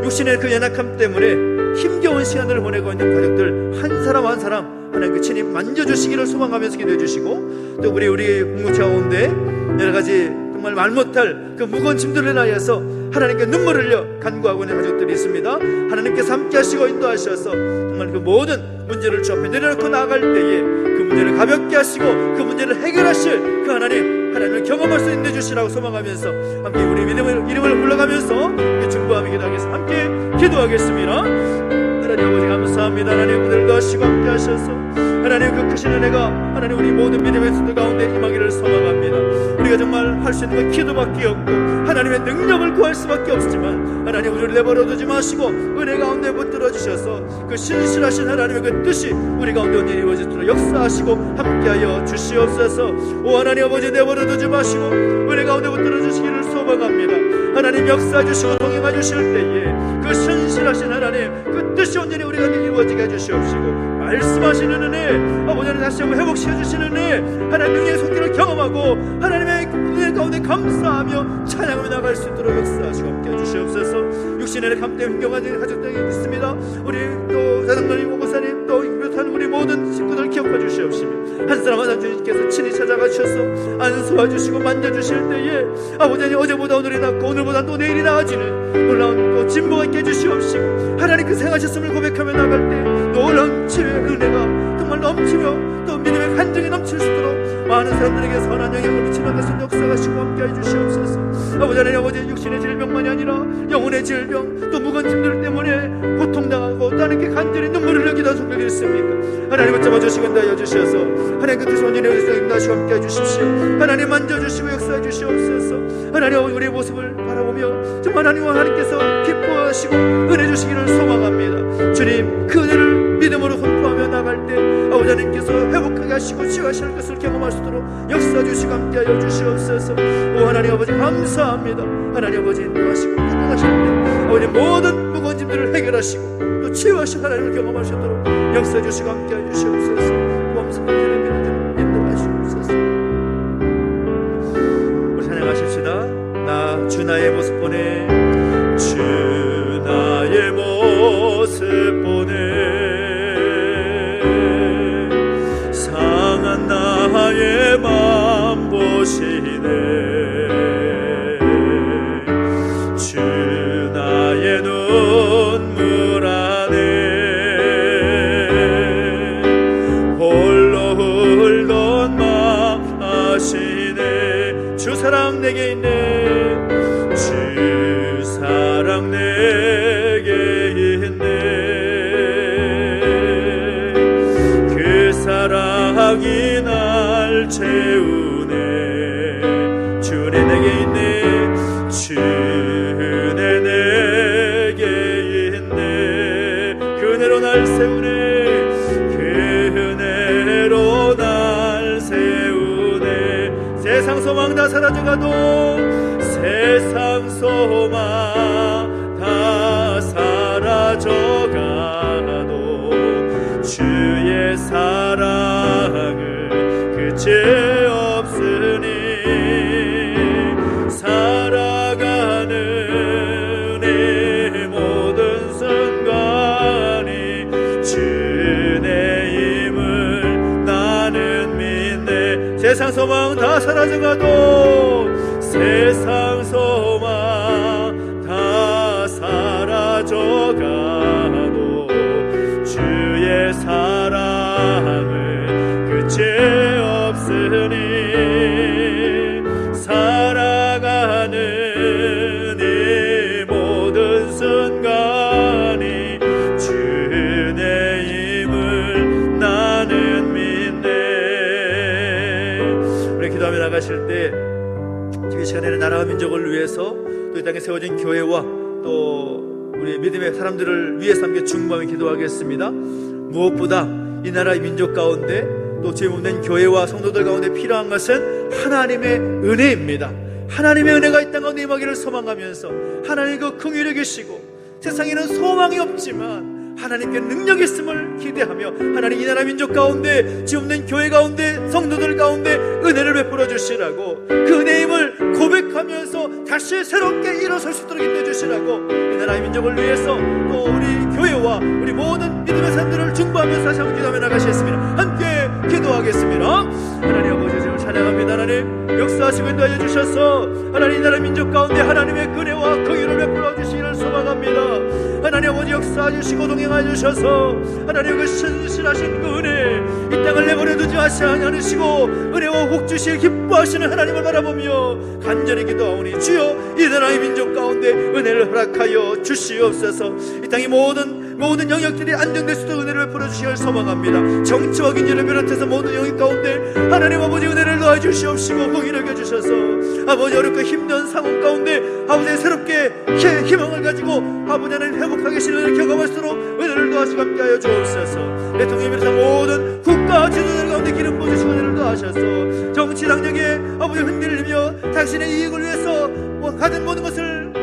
육신의 그 연약함 때문에 힘겨운 시간을 보내고 있는 가족들 한 사람 한 사람 하나님 그 친히 만져주시기를 소망하면서 기도해 주시고, 또 우리 공동체 가운데 여러 가지 정말 말 못할 그 무거운 짐들을 인하여서 하나님께 눈물을 흘려 간구하고 있는 가족들이 있습니다. 하나님께서 함께 하시고 인도하셔서 정말 그 모든 문제를 주 앞에 내려놓고 나아갈 때에 그 문제를 가볍게 하시고 그 문제를 해결하실 그 하나님을 경험할 수 있는 주시라고 소망하면서 함께 우리 이름을 불러가면서 중보하며 기도하겠습니다. 함께 기도하겠습니다. 하나님 아버지 감사합니다. 하나님 오늘도 하시고 함께 하셔서 하나님 그 크신 은혜가 하나님 우리 모든 믿음의 수들 가운데 임하기를 소망합니다. 우리가 정말 할 수 있는 건 기도밖에 없고 하나님의 능력을 구할 수밖에 없지만 하나님 우리를 내버려두지 마시고 은혜 가운데 붙들어 주셔서 그 신실하신 하나님의 그 뜻이 우리 가운데 온전히 이루어지도록 역사하시고 함께하여 주시옵소서. 오 하나님 아버지 내버려두지 마시고 은혜 가운데 붙들어 주시기를 소망합니다. 하나님 역사해 주시고 동행해 주실 때에 그 신실하신 하나님 그 뜻이 온전히 우리 가운데 이루어지게 해주시옵시고 말씀하시는 은혜 아버지 하나님 다시 한번 회복시켜 주시는 은혜 하나님 능력의 손길을 경험하고 하나님의 은혜 가운데 감사하며 찬양하며 나갈 수 있도록 역사하시고 함께 해주시옵소서. 육신의 감 때문에 힘겨워하는 가족들이 있습니다. 우리 또 자장로님 오고사님 또 비롯한 우리 모든 식구들 기억해 주시옵시며 한 사람 하나 주님께서 친히 찾아가 주셔서 안수해 주시고 만져주실 때에 아버지 하나님 어제보다 오늘이 낫고 오늘보다 또 내일이 나아지는 놀라운 또 진보가 있게 해주시옵시고 하나님 그 생하셨음을 고백하며 나갈 때 놀라운 치유의 은혜가 정말 넘치며 또 믿음의 간증이 넘칠 수 있도록 많은 사람들에게 선한 영향을 미치는 것을 역사하시고 함께해 주시옵소서. 아버지 하나님 아버지 육신의 질병만이 아니라 영혼의 질병 또 무거운 짐들 때문에 고통당하고 또 하나님께 간절히 눈물을 흘리다 속에 있습니까? 하나님 붙잡아주시고 인도하여 주셔서 하나님 그 뜻을 온전히 인도하시고 함께해 주십시오. 하나님 만져주시고 역사해 주시옵소서. 하나님 우리의 모습을 바라보며 정말 하나님께서 기뻐하시고 은혜 주시기를 소망합니다. 주님 그 은혜를 믿음으로 선포하며 나갈 때 아버지 하나님께서 회복하게 하시고 치유하실 것을 경험할 수 있도록 역사해 주시고 함께하여 주시옵소서. 오 하나님 아버지 감사합니다. 하나님 아버지 인도하시고 감동하실 때 아버지 모든 무거운 짐들을 해결하시고 또 치유하신 하나님을 경험할 수 있도록 역사해 주시고 함께하여 주시옵소서. 고맙습니다. 믿음으로 인도하시옵소서. 우리 찬양하십시다. 나 주 나의 모습 보내 주 나의 모습 보내 상한 나의 맘 보시네 주 나의 눈물 안에 홀로 흘던 맘 아시네 주 사랑 내게 있네 주 사랑 내게 있네 그 사랑이 날 채우네 주네 내게 있네 주네 내게 있네 그 은혜로 날 세우네 그 은혜로 날 세우네 세상 소망 다 사라져가도 세상 소망 다 사라져가도 주의 사랑을 끝이 없으니 살아가는 내 모든 순간이 소망 다 사라져가도 세상 소망 다 사라져가도 주의 사랑은 끝이 없으니 살아가는 이 모든 순간이 주의 힘을 나는 믿네. 우리 기도하며 나가실 때 이 시간에는 나라와 민족을 위해서 또 이 땅에 세워진 교회와 또 우리 믿음의 사람들을 위해서 함께 중보하며 기도하겠습니다. 무엇보다 이 나라의 민족 가운데 또 죄없는 교회와 성도들 가운데 필요한 것은 하나님의 은혜입니다. 하나님의 은혜가 이 땅 가운데 임하기를 소망하면서 하나님 그 긍휼히 계시고 세상에는 소망이 없지만 하나님께 능력이 있음을 기대하며 하나님 이 나라 민족 가운데 죄없는 교회 가운데 성도들 가운데 은혜를 베풀어 주시라고 그 은혜의 힘을 고백하면서 다시 새롭게 일어설 수 있도록 인도해 주시라고 이 나라의 민족을 위해서 또 우리 교회와 우리 모든 믿음의 사람들을 중보하면서 다시 한번 기도하며 나가시겠습니다. 함께 기도하겠습니다. 하나님 아버지 주님을 찬양합니다. 하나님 역사하시고 인도하여 주셔서 하나님 이 나라 민족 가운데 하나님의 은혜와 긍휼을 베풀어 주시기를 소망합니다. 하나님 아버지 역사하시고 동행하여 주셔서 하나님 그 신실하신 그 은혜 이 땅을 내버려 두지 않으시고 은혜와 복 주실 기뻐하시는 하나님을 바라보며 간절히 기도하오니 주여 이 나라의 민족 가운데 은혜를 허락하여 주시옵소서. 이 땅의 모든 영역들이 안정될 수 있도록 은혜를 베풀어 주시기를 소망합니다. 정치와 경제를 비롯해서 모든 영역 가운데 하나님 아버지 은혜를 더해 주시옵시고 공의를 여겨 주셔서 아버지 어렵고 힘든 상황 가운데 아버지 새롭게 희망을 가지고 아버지 하나님 회복하게 하시는 은혜를 경험할 수 있도록 은혜를 더하시고 함께하여 주옵소서. 대통령을 비롯해서 모든 국가 지도자들 가운데 기름 부으시고 은혜를 더하셔서 정치 당력에 아버지 흔들리며 당신의 이익을 위해서 가진 모든 것을 또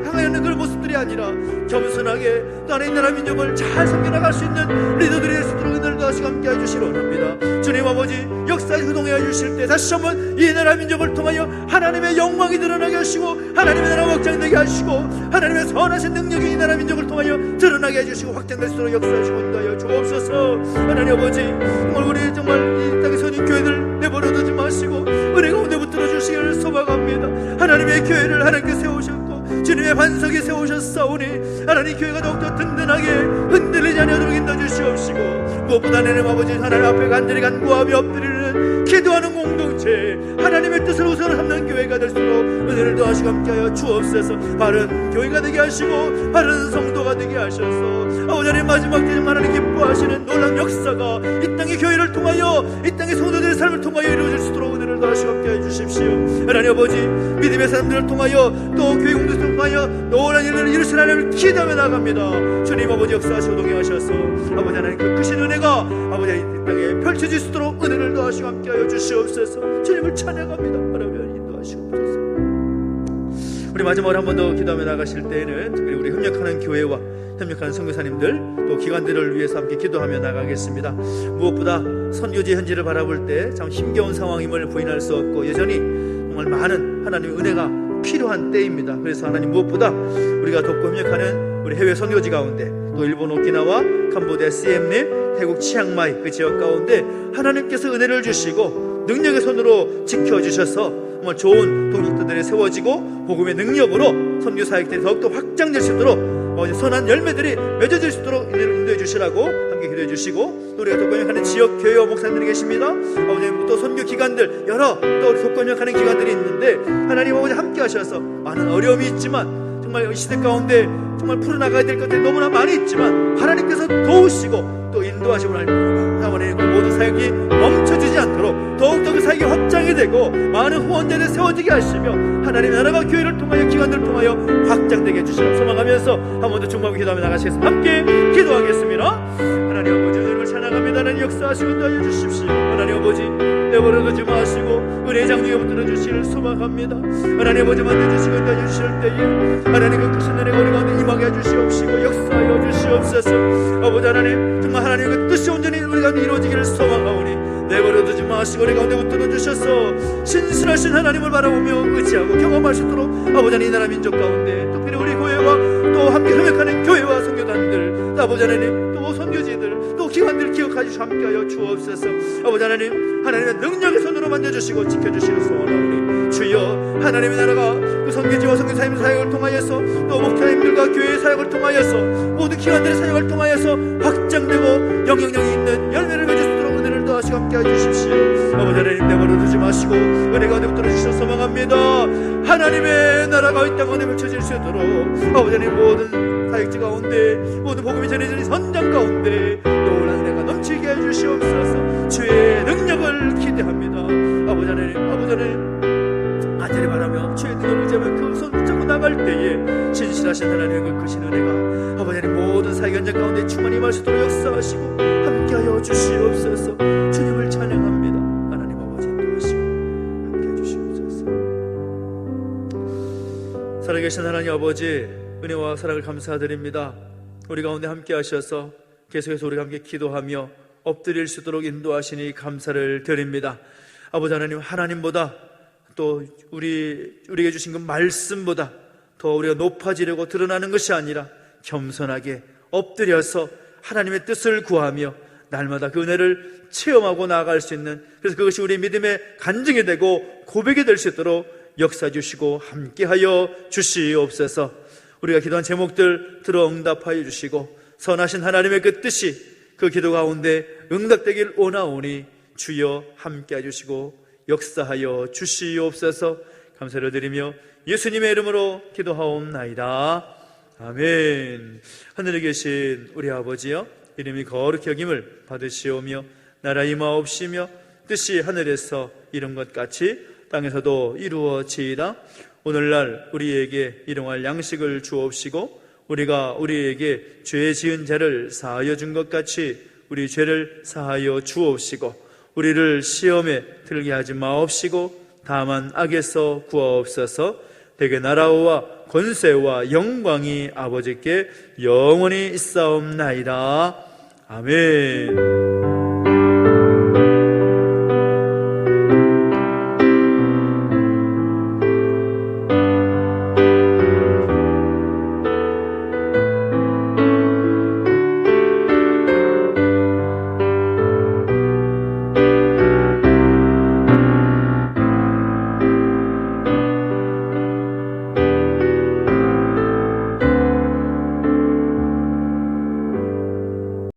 향하는 그런 모습들이 아니라 겸손하게 나의 나라 민족을 잘 섬겨나갈 수 있는 리더들이 될 수 있도록 은혜를 더하시고 함께해 주시기 원합니다. 주님 아버지 역사에 흐동해 주실 때 다시 한번 이 나라 민족을 통하여 하나님의 영광이 드러나게 하시고 하나님의 나라 확장되게 하시고 하나님의 선하신 능력이 이 나라 민족을 통하여 드러나게 해주시고 확장될 수 있도록 역사하시고 인도하여 주옵소서. 하나님 아버지 정말 우리 정말 이 땅에 서는 교회들 내버려두지 마시고 은혜 가운데 붙들어 주시기를 소망합니다. 하나님의 교회를 하나님께 세우셨고 주님의 반석에 세우셨사오니 하나님 교회가 더욱더 든든하게 흔들리지 않도록 인도해 주시옵시고 무엇보다 하나님 아버지 하나님 앞에 간절히 간구하며 엎드리는 기도하는 공동체 하나님의 뜻을 우선 삼는 교회가 될수록 은혜를 더하시고 함께하여 주옵소서. 바른 교회가 되게 하시고 바른 성도가 되게 하셔서 아버지 하나님 마지막 때 하나님 기뻐하시는 놀라운 역사가 이 땅의 교회를 통하여 이 땅의 성도들의 삶을 통하여 이루어질 수 있도록 은혜를 더하시고 함께하여 주십시오. 하나님 아버지 믿음의 사람들을 통하여 또 교회 공동체를 통하여 놀라운 일들을 이루시는 하나님을 기도하며 나갑니다. 주님 아버지 역사하시고 동행하셔서 아버지 하나님 그 크신 은혜가 아버지 이 땅에 펼쳐질 수 있도록 은혜를 더하시고 함께하여 주시옵소서. 주님을 찬양합니다. 하나님 인도하시옵소서. 우리 마지막으로 한 번 더 기도하며 나가실 때에는 특별히 우리 협력하는 교회와 협력하는 선교사님들 또 기관들을 위해서 함께 기도하며 나가겠습니다. 무엇보다 선교지 현지를 바라볼 때 참 힘겨운 상황임을 부인할 수 없고 여전히 정말 많은 하나님의 은혜가 필요한 때입니다. 그래서 하나님 무엇보다 우리가 돕고 협력하는 우리 해외 선교지 가운데 또 일본 오키나와 캄보디아 시엠립 태국 치앙마이 그 지역 가운데 하나님께서 은혜를 주시고 능력의 손으로 지켜주셔서 정말 좋은 동역자들이 세워지고 복음의 능력으로 선교 사역들이 더욱더 확장될 수 있도록 선한 열매들이 맺어질 수 있도록 인도해 주시라고 함께 기도해 주시고 또 우리가 독거역하는 지역 교회와 목사님들이 계십니다. 아버지 또 선교 기관들 여러 또 우리 독거역하는 기관들이 있는데 하나님 아버지 함께 하셔서 많은 어려움이 있지만 정말 이 시대 가운데 정말 풀어나가야 될 것들이 너무나 많이 있지만 하나님께서 도우시고 또 인도하시고 하나님 그 모든 사역이 멈춰지지 않도록 더욱더 그 사역이 확장이 되고 많은 후원자들 세워지게 하시며 하나님의 나라가 교회를 통하여 기관들을 통하여 확장되게 해주시라 소망하면서 한 번 더 중보하며 기도하며 나가시겠습니다. 함께 기도하겠습니다. 하나님 아버지 오늘을 찬양합니다. 하나님 역사하시고 인도하여 주십시오. 하나님 아버지 내버려두지 마시고 은혜의 장중에 붙들어 주시기를 소망합니다. 하나님 아버지 만져주시고 인도하여 주실 때에 하나님 그 크신 은혜가 우리 가운데 임하게 해주시옵시고 역사하여 주시옵소서. 아버지 하나님 정말 하나님 그 뜻이 온전히 우리 가운데 이루어지기를 소망하오니 내버려두지 마시고 우리 가운데 붙들어 주셔서 신실하신 하나님을 바라보며 의지하고 경험할 수 있도록 아버지 하나님 이 나라 민족 가운데 특별히 우리 교회와 또 함께 협력하는 교회와 선교단들 또 아버지 하나님 또 선교지들 또 기간들을 기억하여 주시고 함께하여 주옵소서. 아버지 하나님, 하나님의 능력의 손으로 만져주시고 지켜주시는 소원하오니 주여, 하나님의 나라가 그 성교지와 성교사님 사역을 통하여서 또 목사님들과 교회의 사역을 통하여서 모든 기관들의 사역을 통하여서 확장되고 영향력이 있는 열매를 맺을 수 있도록 은혜를 더하시고 함께해 주십시오. 아버지 하나님, 내버려 두지 마시고 은혜 가운데 붙들어 주시서 소망합니다. 하나님의 나라가 이 땅 가운데 펼쳐질 수 있도록 아버지 하나님, 모든 사역지 가운데 모든 복음이 전해지는 현장 가운데 놀라운 은혜가 넘치게 해주시옵소서. 주의 능력을 기대합니다. 아버지 하나님, 간절히 바라며 주의 능력을 의지하며 그 손 붙잡고 나갈 때에 진실하신 하나님의 그 크신 은혜가 아버지 하나님 모든 사역 현장 가운데 충만히 임할 수 있도록 역사하시고 함께하여 주시옵소서. 주님을 찬양합니다. 하나님 아버지 인도하시고 함께해 주시옵소서. 살아계신 하나님 아버지, 은혜와 사랑을 감사드립니다. 우리 가운데 함께하셔서 계속해서 우리가 함께 기도하며 엎드릴 수 있도록 인도하시니 감사를 드립니다. 아버지 하나님, 하나님보다 또 우리에게 주신 그 말씀보다 더 우리가 높아지려고 드러나는 것이 아니라 겸손하게 엎드려서 하나님의 뜻을 구하며 날마다 그 은혜를 체험하고 나아갈 수 있는, 그래서 그것이 우리 믿음의 간증이 되고 고백이 될 수 있도록 역사 주시고 함께하여 주시옵소서. 우리가 기도한 제목들 들어 응답하여 주시고 선하신 하나님의 그 뜻이 그 기도 가운데 응답되길 원하오니 주여 함께해 주시고 역사하여 주시옵소서. 감사를 드리며 예수님의 이름으로 기도하옵나이다. 아멘. 하늘에 계신 우리 아버지여, 이름이 거룩히 여김을 받으시오며 나라 임하옵시며 뜻이 하늘에서 이룬 것 같이 땅에서도 이루어지이다. 오늘날 우리에게 일용할 양식을 주옵시고 우리가 우리에게 죄 지은 자를 사하여 준 것 같이 우리 죄를 사하여 주옵시고 우리를 시험에 들게 하지 마옵시고 다만 악에서 구하옵소서. 대개 나라와 권세와 영광이 아버지께 영원히 있사옵나이다. 아멘.